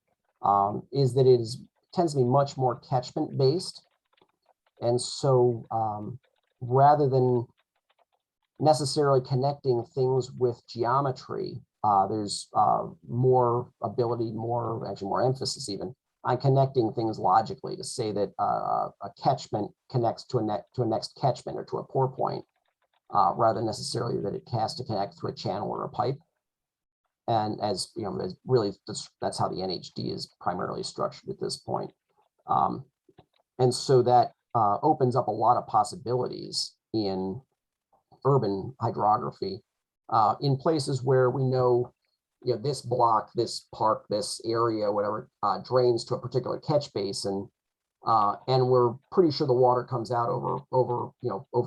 Speaker 2: is that it tends to be much more catchment based. And so rather than necessarily connecting things with geometry, there's more ability, more emphasis even on connecting things logically, to say that a catchment connects to a next catchment or to a pour point, rather than necessarily that it has to connect through a channel or a pipe. And as you know, that's how the NHD is primarily structured at this point. And so that opens up a lot of possibilities in urban hydrography, in places where we know, this block, this park, this area, whatever, drains to a particular catch basin, and we're pretty sure the water comes out over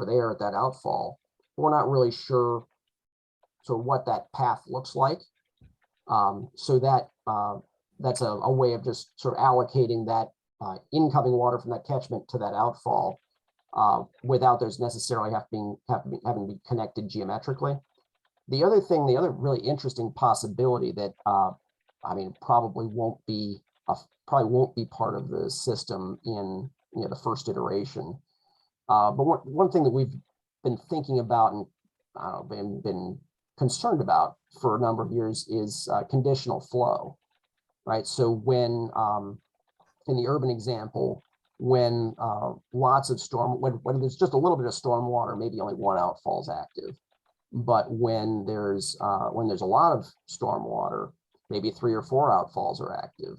Speaker 2: there at that outfall. We're not really sure sort of what that path looks like. So that's a way of just sort of allocating that incoming water from that catchment to that outfall, without there's necessarily having to be connected geometrically. The other really interesting possibility that probably won't be part of the system in the first iteration, but one thing that we've been thinking about and been concerned about for a number of years is conditional flow, right? So when in the urban example, when lots of when there's just a little bit of storm water, maybe only one outfall is active. But when there's a lot of storm water, maybe 3 or 4 outfalls are active.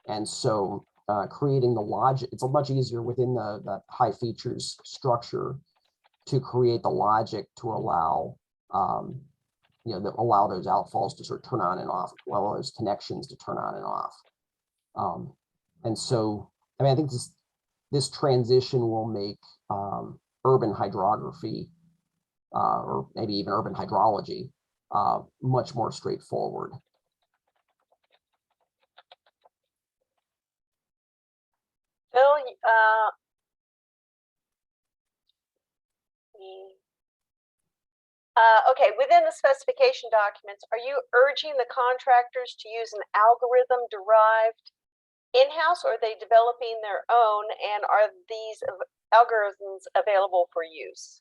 Speaker 2: And so creating the logic, it's much easier within the high features structure to create the logic to allow allow those outfalls to sort of turn on and off, allow those connections to turn on and off. And so, I think this transition will make urban hydrography or maybe even urban hydrology, much more straightforward.
Speaker 1: Bill, okay, within the specification documents, are you urging the contractors to use an algorithm derived in-house, or are they developing their own, and are these algorithms available for use?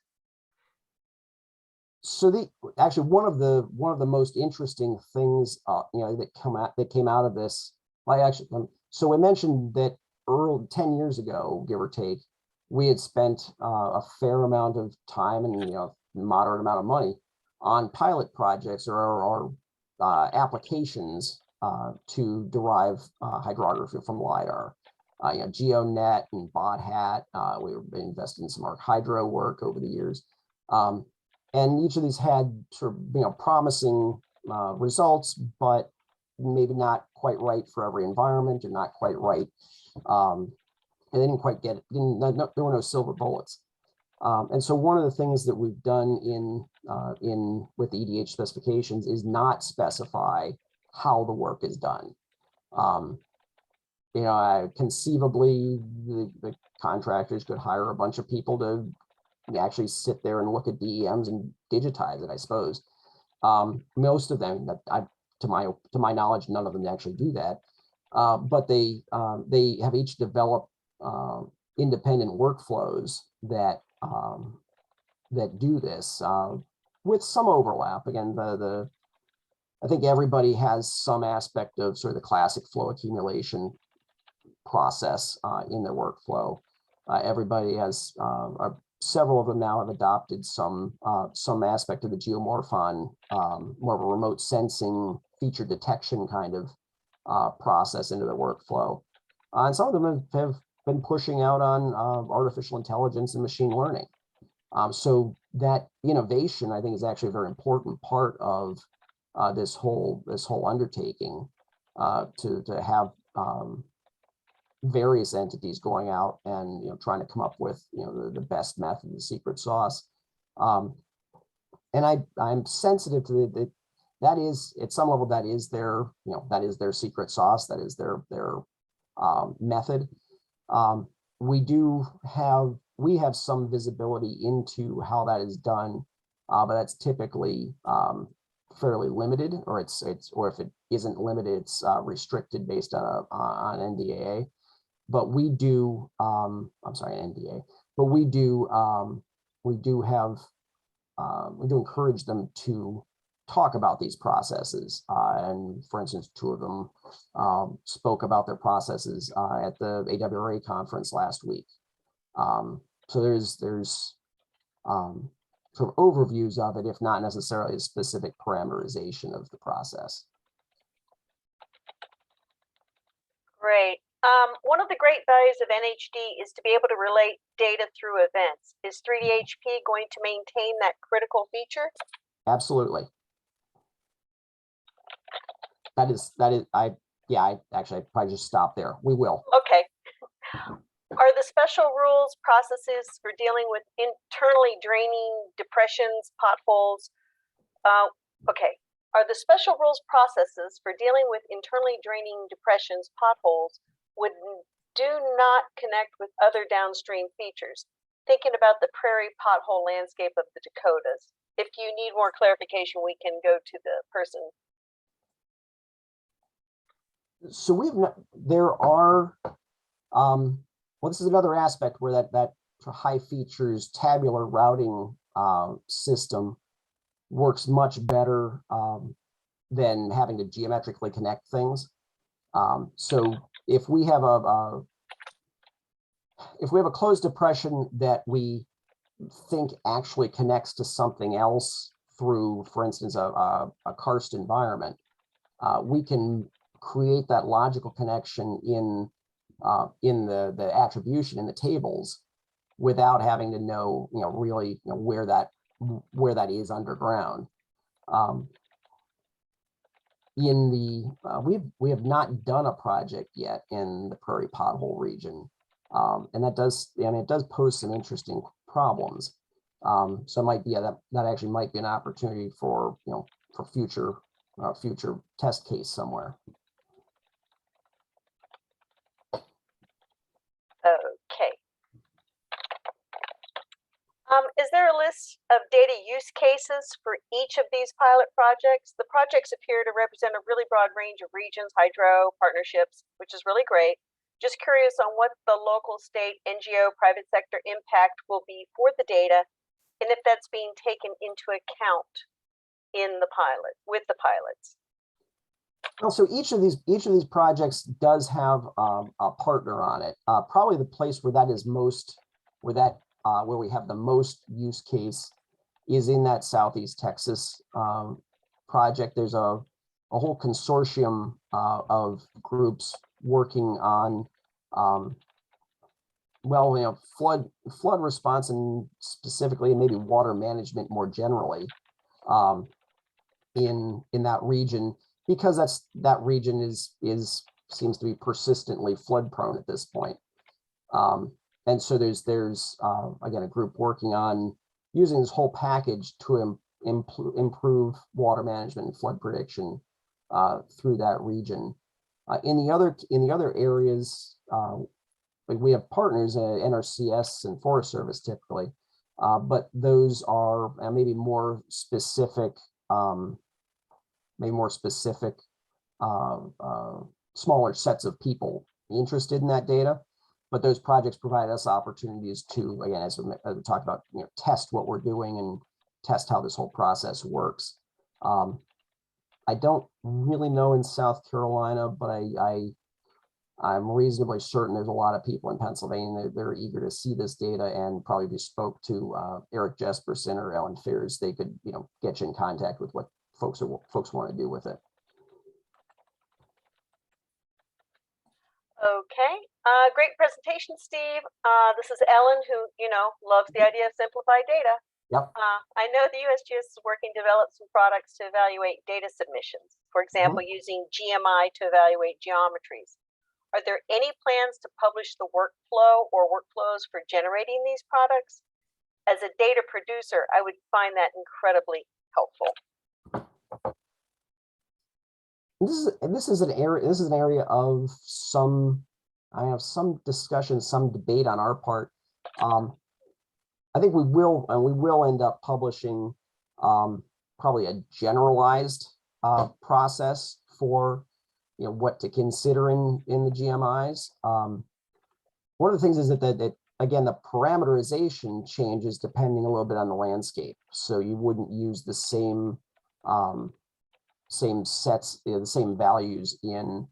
Speaker 2: So actually one of the most interesting things that came out of this, so we mentioned that 10 years ago, give or take, we had spent a fair amount of time and moderate amount of money on pilot projects or applications to derive hydrography from LiDAR. GeoNet and BotHat. We've invested in some ArcHydro work over the years. And each of these had sort of promising results, but maybe not quite right for every environment, and not quite right. And they didn't quite get it. There were no silver bullets. And so one of the things that we've done with the EDH specifications is not specify how the work is done. Conceivably, the contractors could hire a bunch of people to actually sit there and look at DEMs and digitize it, I suppose. Most of them, to my knowledge, none of them actually do that. But they have each developed independent workflows that do this with some overlap. Again, I think everybody has some aspect of sort of the classic flow accumulation process in their workflow. Everybody has several of them now have adopted some aspect of the geomorphon, more of a remote sensing feature detection kind of process into their workflow. And some of them have been pushing out on artificial intelligence and machine learning. So that innovation, I think, is actually a very important part of this whole undertaking, to have various entities going out and trying to come up with the best method, the secret sauce. And I'm sensitive to that is, at some level, that is their secret sauce, that is their method. We have some visibility into how that is done, but that's typically fairly limited, or if it isn't limited, it's restricted based on NDAA. But we do, I'm sorry, NDA. But we do encourage them to talk about these processes. And for instance, two of them spoke about their processes at the AWRA conference last week. So there's sort of overviews of it, if not necessarily a specific parameterization of the process.
Speaker 1: Great. One of the great values of NHD is to be able to relate data through events. Is 3DHP going to maintain that critical feature?
Speaker 2: Absolutely. I'd probably just stop there. We will.
Speaker 1: Okay. Are the special rules processes for dealing with internally draining depressions, potholes? Okay. Are the special rules processes for dealing with internally draining depressions, potholes, do not connect with other downstream features? Thinking about the prairie pothole landscape of the Dakotas. If you need more clarification, we can go to the person.
Speaker 2: So well, this is another aspect where that high features tabular routing system works much better than having to geometrically connect things. So if we have a closed depression that we think actually connects to something else through, for instance, a karst environment, we can create that logical connection in the attribution in the tables without having to know, really where that is underground. We have not done a project yet in the prairie pothole region, and that does, it does pose some interesting problems. So it might be that actually might be an opportunity for for future test case somewhere.
Speaker 1: Okay. Is there a list of data use cases for each of these pilot projects? The projects appear to represent a really broad range of regions, hydro, partnerships, which is really great. Just curious on what the local, state, NGO, private sector impact will be for the data, and if that's being taken into account in the pilot, with the pilots.
Speaker 2: Well, so each of these projects does have a partner on it. Probably the place where that is most, where we have the most use case is in that Southeast Texas project. There's a whole consortium of groups working on flood response, and specifically maybe water management more generally in that region, because that region seems to be persistently flood prone at this point. And so there's again a group working on using this whole package to improve water management and flood prediction through that region. In the other areas, like we have partners, NRCS and Forest Service typically, but those are maybe more specific, smaller sets of people interested in that data. But those projects provide us opportunities to, again, as we talked about, test what we're doing and test how this whole process works. I don't really know in South Carolina, but I'm reasonably certain there's a lot of people in Pennsylvania that they're eager to see this data, and probably if you spoke to Eric Jesperson or Ellen Fears, they could get you in contact with what folks want to do with it.
Speaker 1: Okay, great presentation, Steve. This is Ellen, who loves the idea of simplified data.
Speaker 2: Yep.
Speaker 1: I know the USGS is working to develop some products to evaluate data submissions. For example, using GMI to evaluate geometries. Are there any plans to publish the workflow or workflows for generating these products? As a data producer, I would find that incredibly helpful.
Speaker 2: This is an area of some discussion, some debate on our part. I think we will end up publishing probably a generalized process for what to consider in the GMIs. One of the things is that again, the parameterization changes depending a little bit on the landscape. So you wouldn't use the same sets, the same values in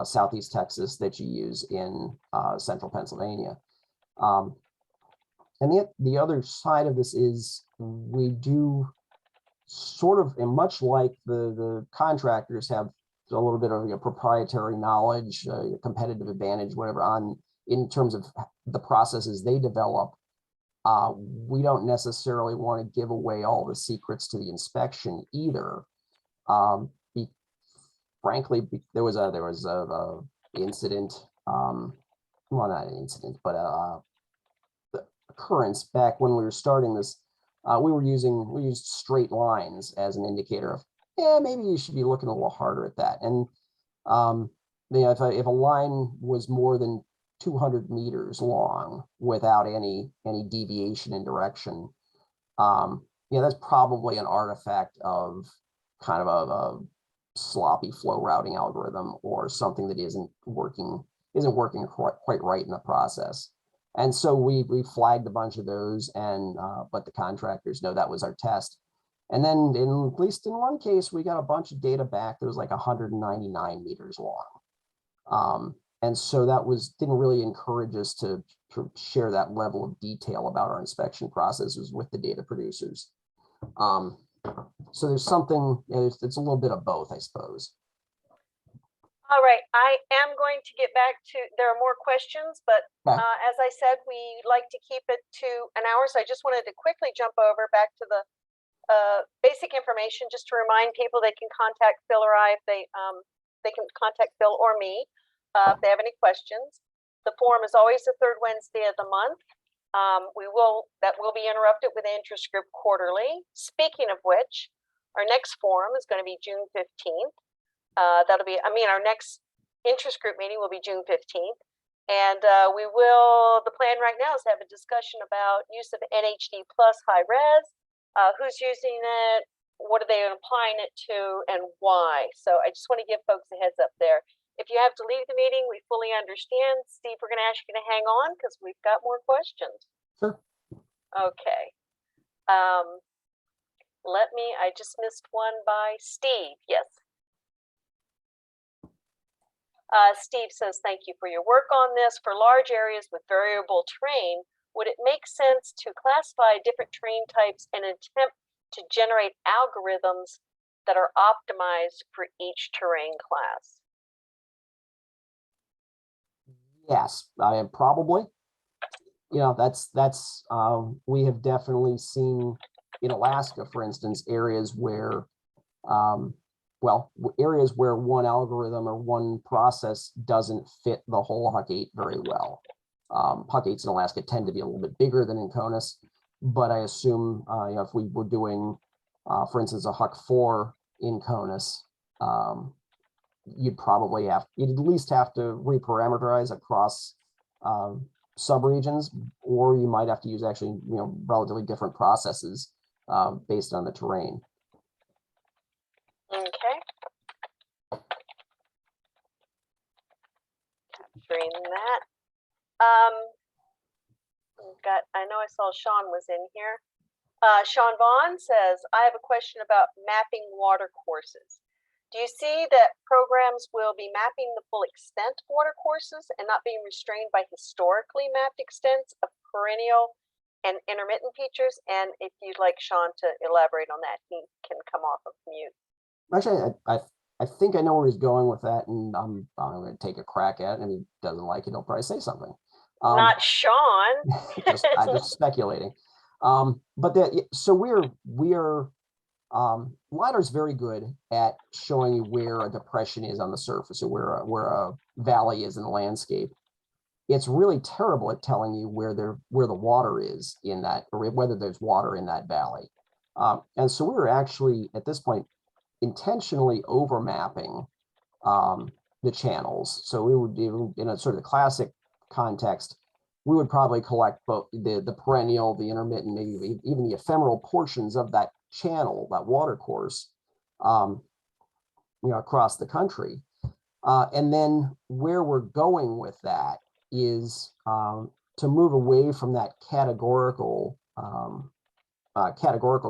Speaker 2: Southeast Texas that you use in Central Pennsylvania. And the other side of this is we do sort of, and much like the contractors have a little bit of proprietary knowledge, competitive advantage, whatever, in terms of the processes they develop. We don't necessarily want to give away all the secrets to the inspection either. Frankly, there was a incident, well, not an incident, but the occurrence back when we were starting this. We used straight lines as an indicator of, maybe you should be looking a little harder at that. And if a line was more than 200 meters long without any deviation in direction, that's probably an artifact of kind of a sloppy flow routing algorithm, or something that isn't working quite right in the process. And so we flagged a bunch of those, and let the contractors know that was our test. And then at least in one case, we got a bunch of data back that was like 199 meters long. And so that didn't really encourage us to share that level of detail about our inspection processes with the data producers. So there's something, it's a little bit of both, I suppose.
Speaker 1: All right, I am going to get back to, there are more questions, but as I said, we like to keep it to an hour. So I just wanted to quickly jump over back to the basic information, just to remind people they can contact Phil or I if they can contact Phil or me if they have any questions. The forum is always the third Wednesday of the month. That will be interrupted with interest group quarterly. Speaking of which, our next forum is going to be June 15th. Our next interest group meeting will be June 15th. And the plan right now is to have a discussion about use of NHD plus high res, who's using it, what are they applying it to, and why. So I just want to give folks a heads up there. If you have to leave the meeting, we fully understand. Steve, we're going to ask you to hang on because we've got more questions.
Speaker 2: Sure.
Speaker 1: Okay. I just missed one by Steve. Yes. Steve says, thank you for your work on this. For large areas with variable terrain, would it make sense to classify different terrain types and attempt to generate algorithms that are optimized for each terrain class?
Speaker 2: Yes, probably. We have definitely seen in Alaska, for instance, areas where, areas where one algorithm or one process doesn't fit the whole Huc 8 very well. Huc 8s in Alaska tend to be a little bit bigger than in CONUS, but I assume if we were doing, for instance, a Huc 4 in CONUS, you'd at least have to reparameterize across subregions, or you might have to use actually, relatively different processes based on the terrain.
Speaker 1: Okay. Capturing that. I know I saw Sean was in here. Sean Vaughn says, I have a question about mapping water courses. Do you see that programs will be mapping the full extent of water courses and not being restrained by historically mapped extents of perennial and intermittent features? And if you'd like Sean to elaborate on that, he can come off of mute.
Speaker 2: Actually, I think I know where he's going with that, and I'm going to take a crack at it. And if he doesn't like it, he'll probably say something.
Speaker 1: Not Sean.
Speaker 2: I'm just speculating. So LiDAR is very good at showing you where a depression is on the surface, or where a valley is in the landscape. It's really terrible at telling you where the water is in that, or whether there's water in that valley. And so we're actually at this point intentionally over mapping the channels. So we would do, in a sort of classic context, we would probably collect both the perennial, the intermittent, maybe even the ephemeral portions of that channel, that water course, across the country. And then where we're going with that is to move away from that categorical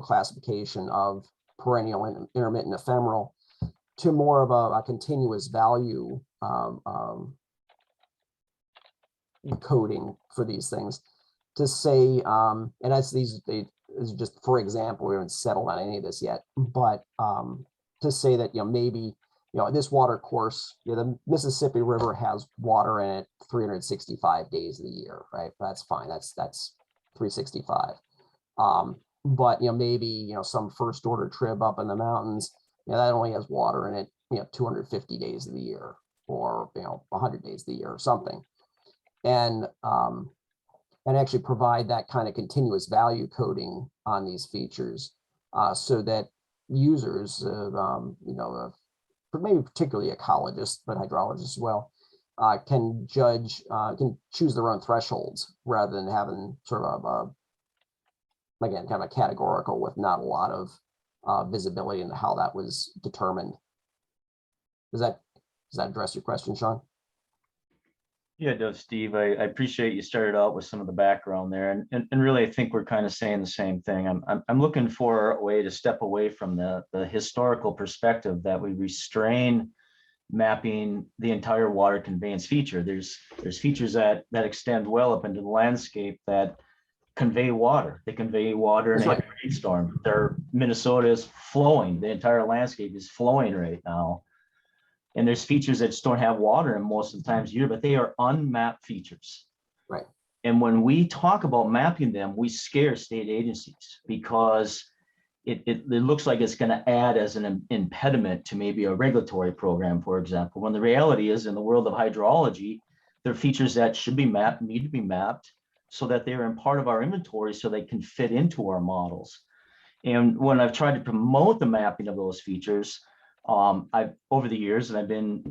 Speaker 2: classification of perennial and intermittent ephemeral to more of a continuous value coding for these things, to say, and that's this is just for example, we haven't settled on any of this yet, but to say that maybe this water course, the Mississippi River has water in it 365 days of the year, right? That's fine. That's 365. But maybe some first order trib up in the mountains, that only has water in it 250 days of the year, or 100 days of the year, or something. And actually provide that kind of continuous value coding on these features, so that users, maybe particularly ecologists, but hydrologists as well, can choose their own thresholds rather than having sort of again, kind of a categorical with not a lot of visibility into how that was determined. Does that address your question, Sean?
Speaker 4: Yeah, it does, Steve. I appreciate you started out with some of the background there, and really I think we're kind of saying the same thing. I'm looking for a way to step away from the historical perspective that we restrain mapping the entire water conveyance feature. There's features that extend well up into the landscape that convey water. They convey water in a heavy rainstorm. Minnesota is flowing. The entire landscape is flowing right now. And there's features that just don't have water in most of the times of year, but they are unmapped features.
Speaker 2: Right.
Speaker 4: And when we talk about mapping them, we scare state agencies because it looks like it's going to add as an impediment to maybe a regulatory program, for example, when the reality is, in the world of hydrology, there are features that should be mapped, need to be mapped. so that they're in part of our inventory so they can fit into our models. And when I've tried to promote the mapping of those features, I've over the years, and I've been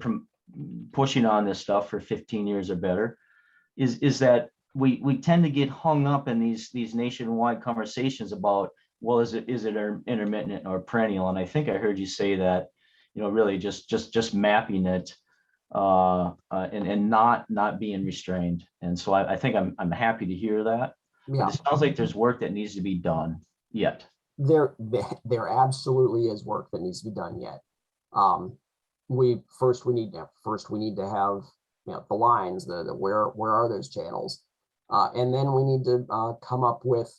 Speaker 4: pushing on this stuff for 15 years or better, is that we tend to get hung up in these nationwide conversations about, well, is it intermittent or perennial? And I think I heard you say that, you know, really just mapping it and not being restrained. And so I think I'm happy to hear that.
Speaker 2: Yeah.
Speaker 4: But it sounds like there's work that needs to be done yet.
Speaker 2: There absolutely is work that needs to be done yet. We need to have, you know, the lines, the where are those channels, and then we need to come up with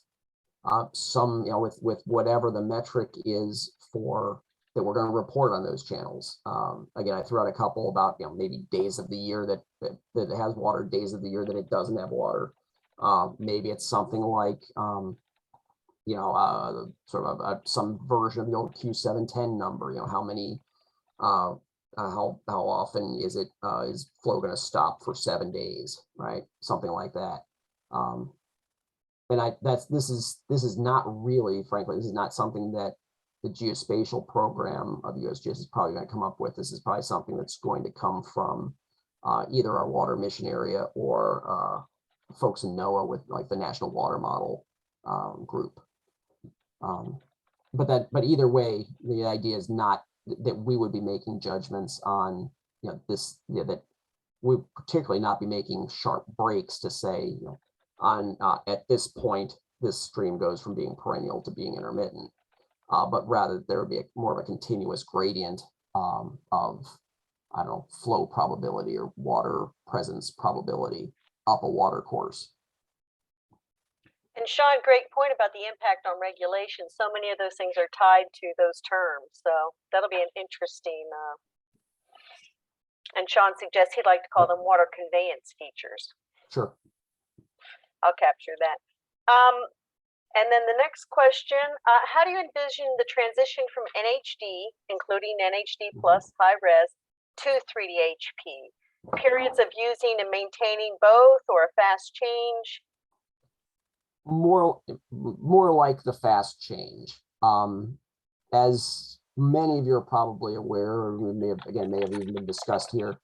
Speaker 2: some, you know, with whatever the metric is for that we're going to report on those channels. Again, I threw out a couple about, you know, maybe days of the year that it has water, days of the year that it doesn't have water. Maybe it's something like you know, sort of some version of the old Q710 number. You know, how many, how often is flow going to stop for 7 days, right? Something like that. And this is not really, frankly, this is not something that the geospatial program of USGS is probably going to come up with. This is probably something that's going to come from either our water mission area or folks in NOAA with like the National Water Model group. But either way, the idea is not that we would be making judgments on, you know, this, you know, that we particularly not be making sharp breaks to say, you know, on at this point, this stream goes from being perennial to being intermittent, but rather there would be more of a continuous gradient of, I don't know, flow probability or water presence probability up a water course.
Speaker 1: And Sean, great point about the impact on regulation. So many of those things are tied to those terms. So that'll be an interesting, and Sean suggests he'd like to call them water conveyance features.
Speaker 2: Sure.
Speaker 1: I'll capture that. And then the next question, how do you envision the transition from NHD, including NHD plus high res, to 3DHP? Periods of using and maintaining both, or a fast change?
Speaker 2: More like the fast change. As many of you are probably aware, or we may have even been discussed here,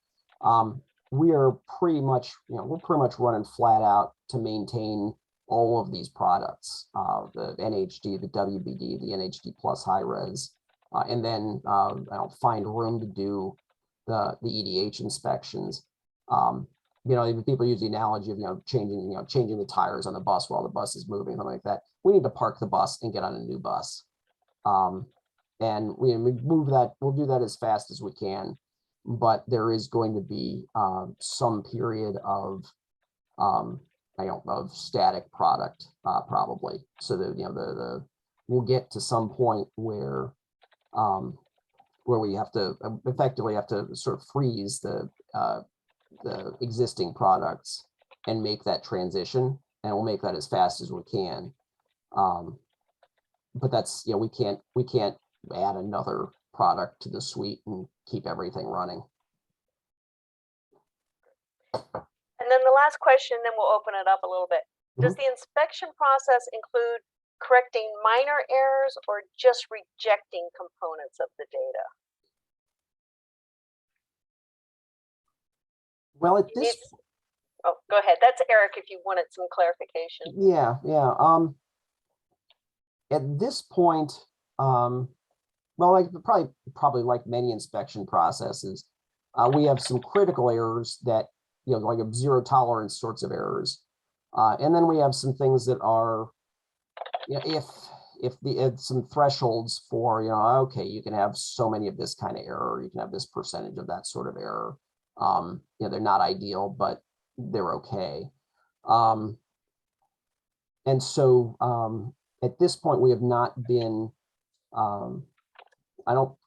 Speaker 2: we are pretty much, you know, we're pretty much running flat out to maintain all of these products, the NHD, the WBD, the NHD plus high res, and then I'll find room to do the EDH inspections. You know, people use the analogy of, you know, changing the tires on the bus while the bus is moving, something like that. We need to park the bus and get on a new bus. And we move that, we'll do that as fast as we can, but there is going to be some period of, of static product probably. So that, you know, we'll get to some point where we have to effectively sort of freeze the existing products and make that transition, and we'll make that as fast as we can. But that's, you know, we can't add another product to the suite and keep everything running.
Speaker 1: And then the last question, then we'll open it up a little bit. Does the inspection process include correcting minor errors or just rejecting components of the data?
Speaker 2: Well, at this,
Speaker 1: oh, go ahead. That's Eric, if you wanted some clarification.
Speaker 2: yeah. At this point, well, like probably like many inspection processes, we have some critical errors that, you know, like a zero tolerance sorts of errors, and then we have some things that are, you know, if some thresholds for, you know, okay, you can have so many of this kind of error, you can have this percentage of that sort of error. You know, they're not ideal, but they're okay. And to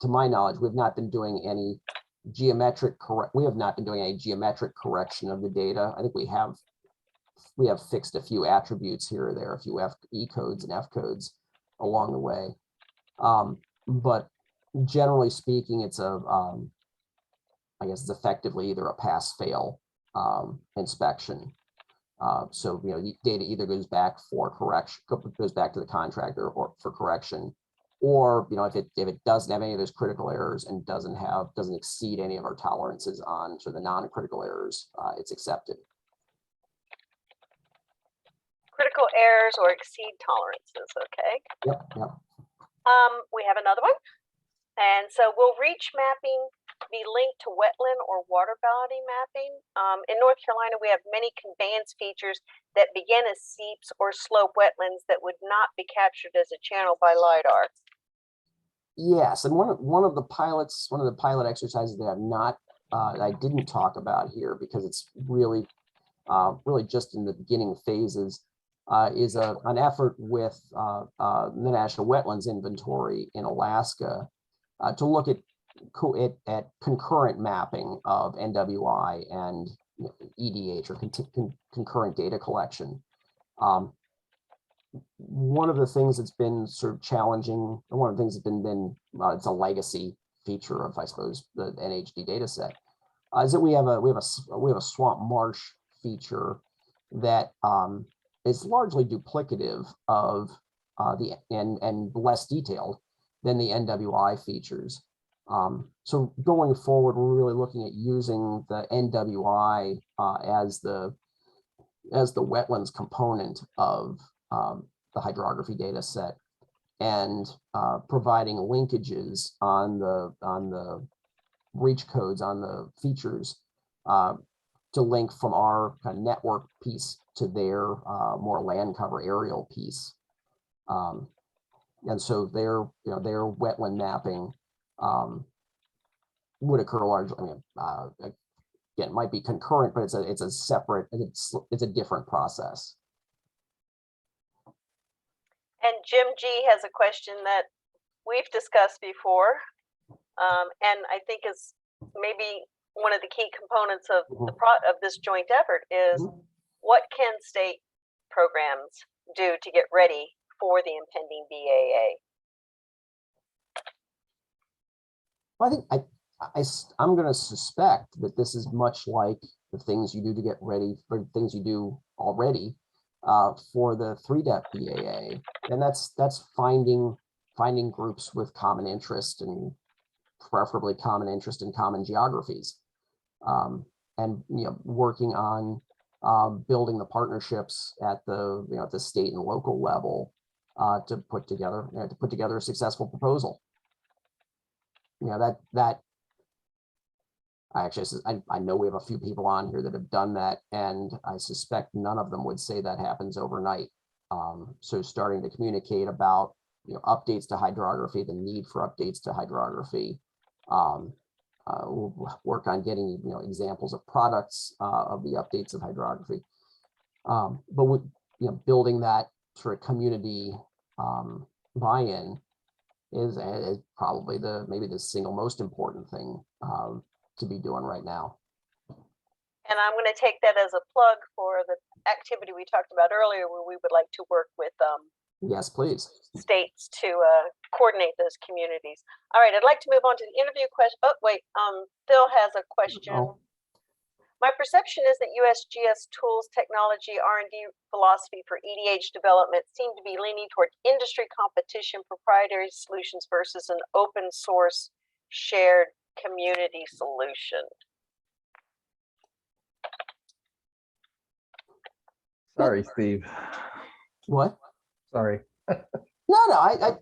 Speaker 2: my knowledge, we've not been doing any geometric correction of the data. I think we have fixed a few attributes here or there, a few E codes and F codes along the way. But generally speaking, it's I guess it's effectively either a pass-fail inspection. So, the data either goes back for correction, goes back to the contractor or for correction, or, if it doesn't have any of those critical errors and doesn't exceed any of our tolerances on sort of the non-critical errors, it's accepted.
Speaker 1: Critical errors or exceed tolerances, okay.
Speaker 2: Yep.
Speaker 1: We have another one. And so will reach mapping be linked to wetland or water body mapping? In North Carolina, we have many conveyance features that begin as seeps or slope wetlands that would not be captured as a channel by LiDAR.
Speaker 2: Yes, and one of the pilot exercises that I didn't talk about here because it's really just in the beginning phases, is an effort with the National Wetlands Inventory in Alaska to look at concurrent mapping of NWI and EDH, or concurrent data collection. One of the things that's been sort of challenging, and one of the things that's been it's a legacy feature of, I suppose, the NHD data set, is that we have a swamp marsh feature that is largely duplicative of and less detailed than the NWI features. So going forward, we're really looking at using the NWI as the wetlands component of the hydrography data set, and providing linkages on the reach codes on the features to link from our kind of network piece to their more land cover aerial piece. And so their wetland mapping would occur largely. Again, it might be concurrent, but it's a separate, it's a different process.
Speaker 1: And Jim G has a question that we've discussed before, and I think is maybe one of the key components of of this joint effort is what can state programs do to get ready for the impending BAA?
Speaker 2: Well, I think I'm going to suspect that this is much like the things you do to get ready for things you do already for the 3DHP BAA, and that's finding groups with common interest, and preferably common interest in common geographies, and working on building the partnerships at the the state and local level to put together a successful proposal. That I know we have a few people on here that have done that, and I suspect none of them would say that happens overnight. So starting to communicate about updates to hydrography, the need for updates to hydrography. We'll work on getting examples of products of the updates of hydrography. But with building that sort of community buy-in is probably maybe the single most important thing to be doing right now.
Speaker 1: And I'm going to take that as a plug for the activity we talked about earlier, where we would like to work with
Speaker 2: yes, please,
Speaker 1: states to coordinate those communities. All right, I'd like to move on to the interview question. Oh, wait, Phil has a question.
Speaker 2: Oh.
Speaker 1: My perception is that USGS tools, technology, R&D philosophy for EDH development seem to be leaning toward industry competition, proprietary solutions versus an open source shared community solution.
Speaker 3: Sorry, Steve.
Speaker 2: What?
Speaker 3: Sorry.
Speaker 2: No, I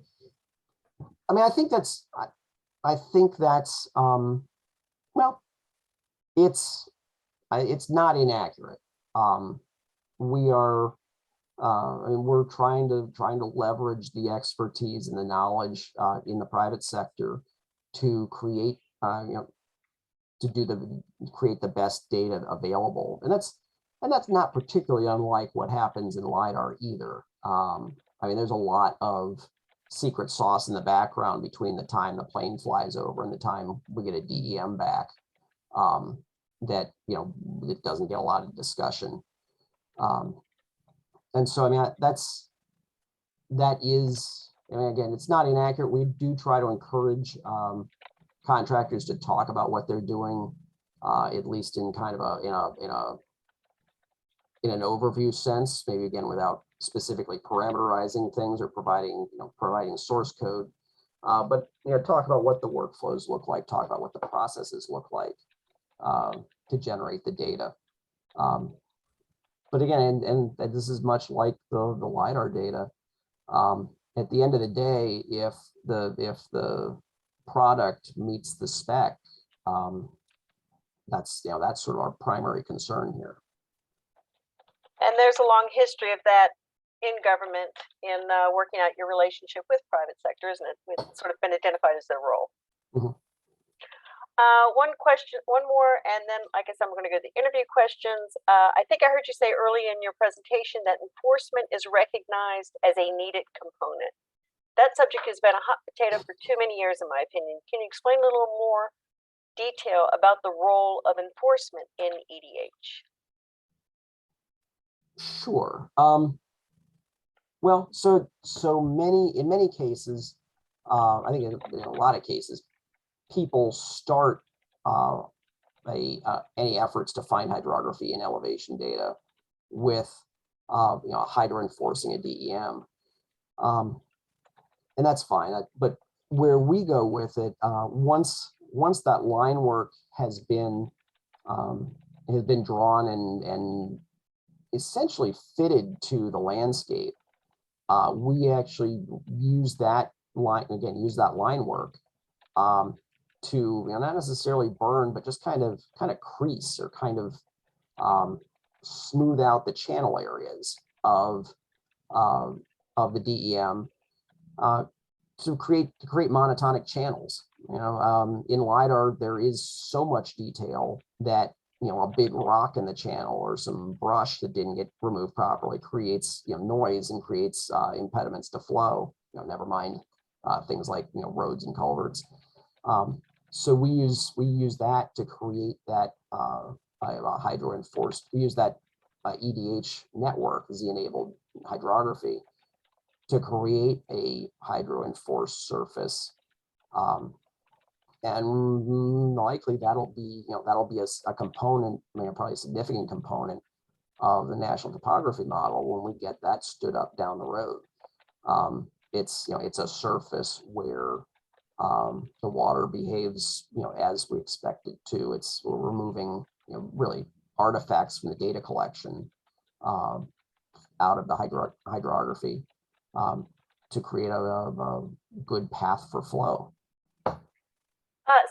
Speaker 2: mean, I think that's well, it's not inaccurate. We are, I mean, we're trying to leverage the expertise and the knowledge in the private sector to create, create the best data available, and that's not particularly unlike what happens in LiDAR either. I mean, there's a lot of secret sauce in the background between the time the plane flies over and the time we get a DEM back. That it doesn't get a lot of discussion, and so I mean that is, I mean, again, it's not inaccurate. We do try to encourage contractors to talk about what they're doing, at least in kind of in an overview sense, maybe again without specifically parameterizing things or providing source code. But talk about what the workflows look like, talk about what the processes look like to generate the data. But again, and this is much like the LiDAR data. At the end of the day, if the product meets the spec, that's sort of our primary concern here.
Speaker 1: And there's a long history of that in government in working out your relationship with private sector, isn't it? It's sort of been identified as their role.
Speaker 2: Mhm.
Speaker 1: One question, one more, and then I guess I'm going to go to the interview questions. I think I heard you say early in your presentation that enforcement is recognized as a needed component. That subject has been a hot potato for too many years, in my opinion. Can you explain a little more detail about the role of enforcement in EDH?
Speaker 2: Sure. Well, in many cases, I think in a lot of cases, people start any efforts to find hydrography and elevation data with hydro enforcing a DEM, and that's fine. But where we go with it, once that line work has been drawn and essentially fitted to the landscape, we actually use that line work to not necessarily burn, but just kind of crease or kind of smooth out the channel areas of the DEM to create monotonic channels. In LiDAR, there is so much detail that a big rock in the channel or some brush that didn't get removed properly creates noise and creates impediments to flow. Never mind things like roads and culverts. So we use that to create that hydro enforced. We use that EDH network, Z-enabled hydrography, to create a hydro enforced surface. And likely that'll be a component, probably a significant component of the national topography model when we get that stood up down the road. It's a surface where the water behaves as we expect it to. We're removing really artifacts from the data collection out of the hydrography to create a good path for flow.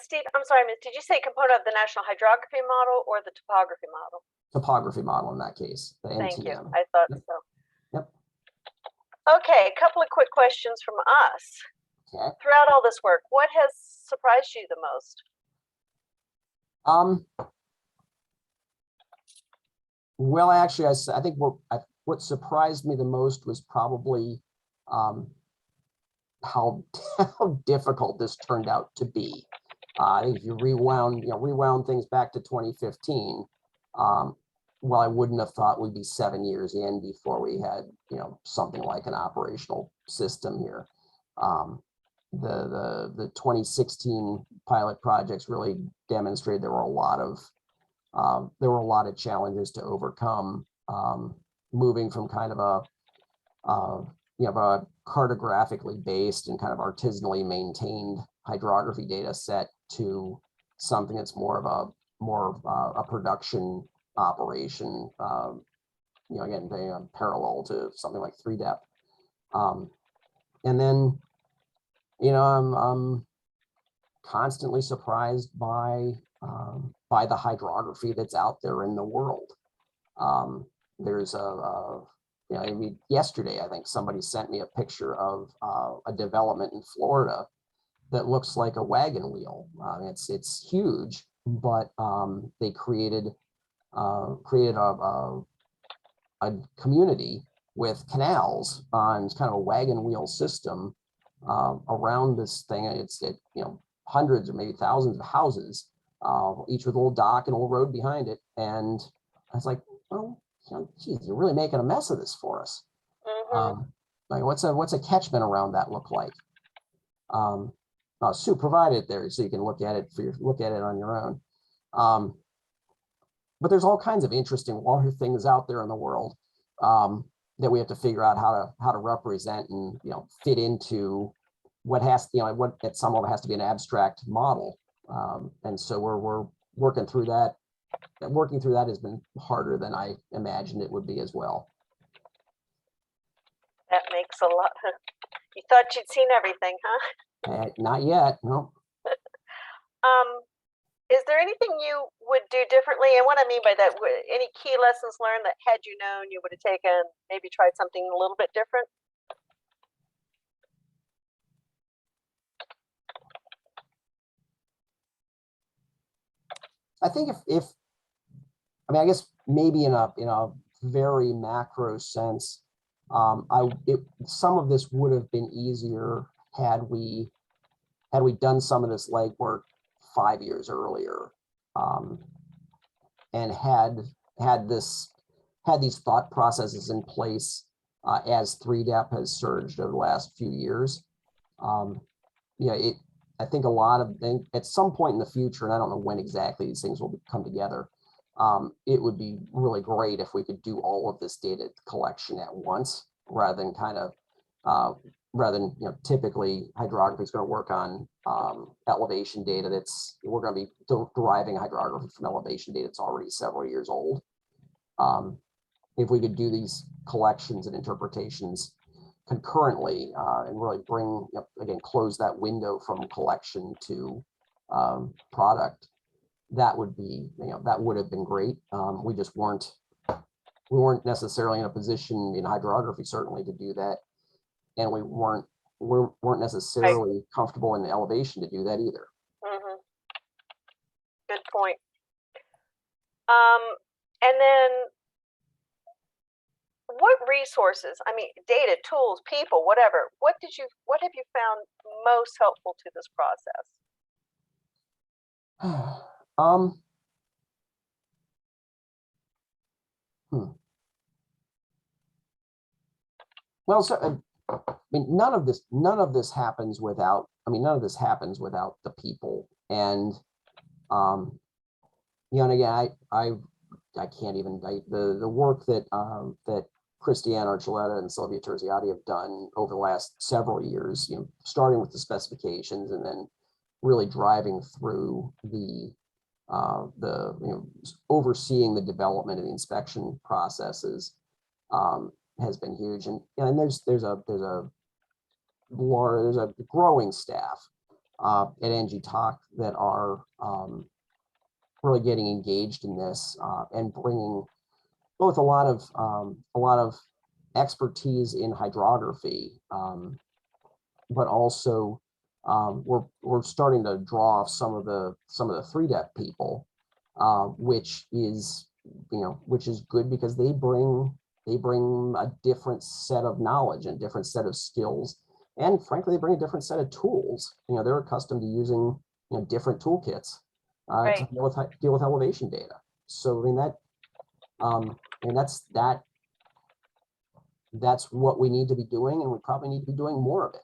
Speaker 1: Steve, I'm sorry, did you say component of the National Hydrography Model or the topography model?
Speaker 2: Topography model in that case, the
Speaker 1: Thank
Speaker 2: NTM.
Speaker 1: you. I thought
Speaker 2: Yep.
Speaker 1: so.
Speaker 2: Yep.
Speaker 1: Okay, a couple of quick questions from us.
Speaker 2: Okay.
Speaker 1: Throughout all this work, what has surprised you the most?
Speaker 2: Well, actually, I think what surprised me the most was probably how difficult this turned out to be. I think if you rewound things back to 2015, well, I wouldn't have thought we'd be 7 years in before we had something like an operational system here. The 2016 pilot projects really demonstrated there were a lot of challenges to overcome, moving from kind of a cartographically based and kind of artisanally maintained hydrography data set to something that's more of a production operation, again, parallel to something like 3DHP. And then, I'm constantly surprised by the hydrography that's out there in the world. There's yesterday, I think somebody sent me a picture of a development in Florida that looks like a wagon wheel. It's huge, but they created a community with canals on kind of a wagon wheel system around this thing. It's hundreds or maybe thousands of houses, each with a little dock and a little road behind it. And I was like, well, geez, you're really making a mess of this for us.
Speaker 1: Mm-hmm.
Speaker 2: Like, what's a catchment around that look like? Sue provided it there so you can look at it on your own. but there's all kinds of interesting water things out there in the world that we have to figure out how to represent and, you know, fit into what has, you know, what at some level has to be an abstract model. And so we're working through that. Working through that has been harder than I imagined it would be as well.
Speaker 1: That makes a lot. You thought you'd seen everything, huh?
Speaker 2: Not yet, no.
Speaker 1: Is there anything you would do differently? And what I mean by that, any key lessons learned that had you known you would have taken, maybe tried something a little bit different?
Speaker 2: I think if I mean, I guess maybe in a very macro sense, some of this would have been easier had we done some of this legwork 5 years earlier, and had these thought processes in place as 3DEP has surged over the last few years. I think a lot of things at some point in the future, and I don't know when exactly these things will come together. It would be really great if we could do all of this data collection at once, rather than you know, typically hydrography is going to work on elevation data we're going to be deriving hydrography from elevation data that's already several years old. If we could do these collections and interpretations concurrently and really bring, again, close that window from collection to product, that would be, that would have been great. We just weren't necessarily in a position in hydrography certainly to do that, and we weren't necessarily comfortable in the elevation to do that either.
Speaker 1: Mm-hmm. Good point. And then what resources, I mean, data, tools, people, whatever, what have you found most helpful to this process?
Speaker 2: Well, so I mean, none of this happens without the people. And and again, I can't even, the work that that Christiane Archuleta and Sylvia Terziati have done over the last several years, starting with the specifications and then really driving through the overseeing the development and the inspection processes has been huge. And there's a growing staff at NGTalk that are really getting engaged in this and bringing both a lot of expertise in hydrography, but also we're starting to draw off some of the 3DEP people, which is good because they bring a different set of knowledge and different set of skills, and frankly they bring a different set of tools. They're accustomed to using different toolkits to deal with elevation data. So I mean that's what we need to be doing, and we probably need to be doing more of it.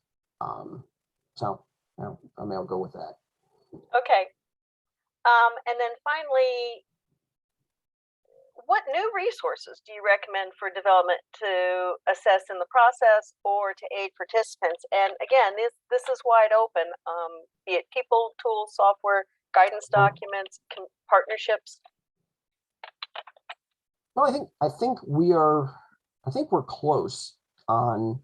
Speaker 2: So I mean, I'll go with that.
Speaker 1: Okay. And then finally, what new resources do you recommend for development to assess in the process or to aid participants? And again, this is wide open, be it people, tools, software, guidance documents, partnerships.
Speaker 2: Well, I think we're close on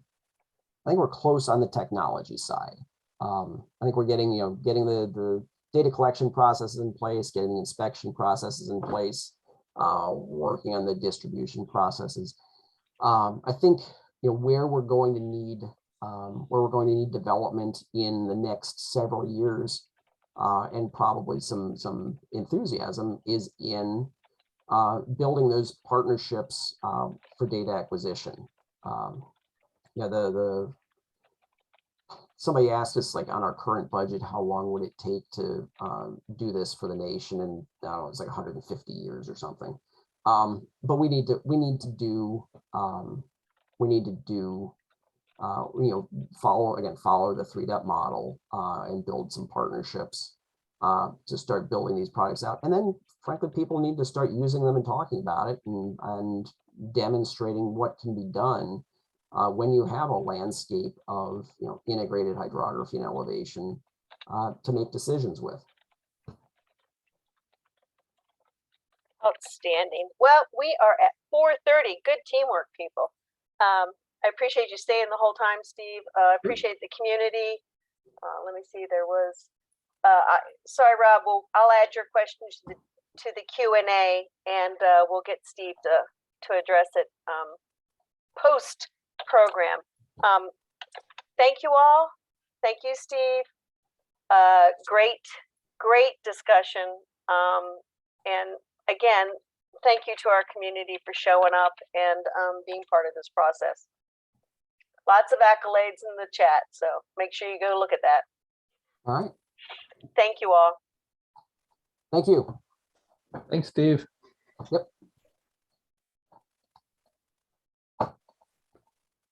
Speaker 2: the technology side. I think we're getting the data collection processes in place, getting the inspection processes in place, working on the distribution processes. I think where we're going to need development in the next several years, and probably some enthusiasm, is in building those partnerships for data acquisition. Somebody asked us, like, on our current budget, how long would it take to do this for the nation? And I don't know, it's like 150 years or something. But we need to follow the 3DEP model and build some partnerships to start building these products out. And then frankly, people need to start using them and talking about it and demonstrating what can be done when you have a landscape of integrated hydrography and elevation to make decisions with.
Speaker 1: Outstanding. Well, we are at 4:30. Good teamwork, people. I appreciate you staying the whole time, Steve. I appreciate the community. Let me see. There was. Sorry, Rob. I'll add your questions to the Q&A, and we'll get Steve to address it post program. Thank you all. Thank you, Steve. Great discussion. And again, thank you to our community for showing up and being part of this process. Lots of accolades in the chat, so make sure you go look at that.
Speaker 2: All right.
Speaker 1: Thank you all.
Speaker 2: Thank you.
Speaker 3: Thanks, Steve.
Speaker 2: Yep.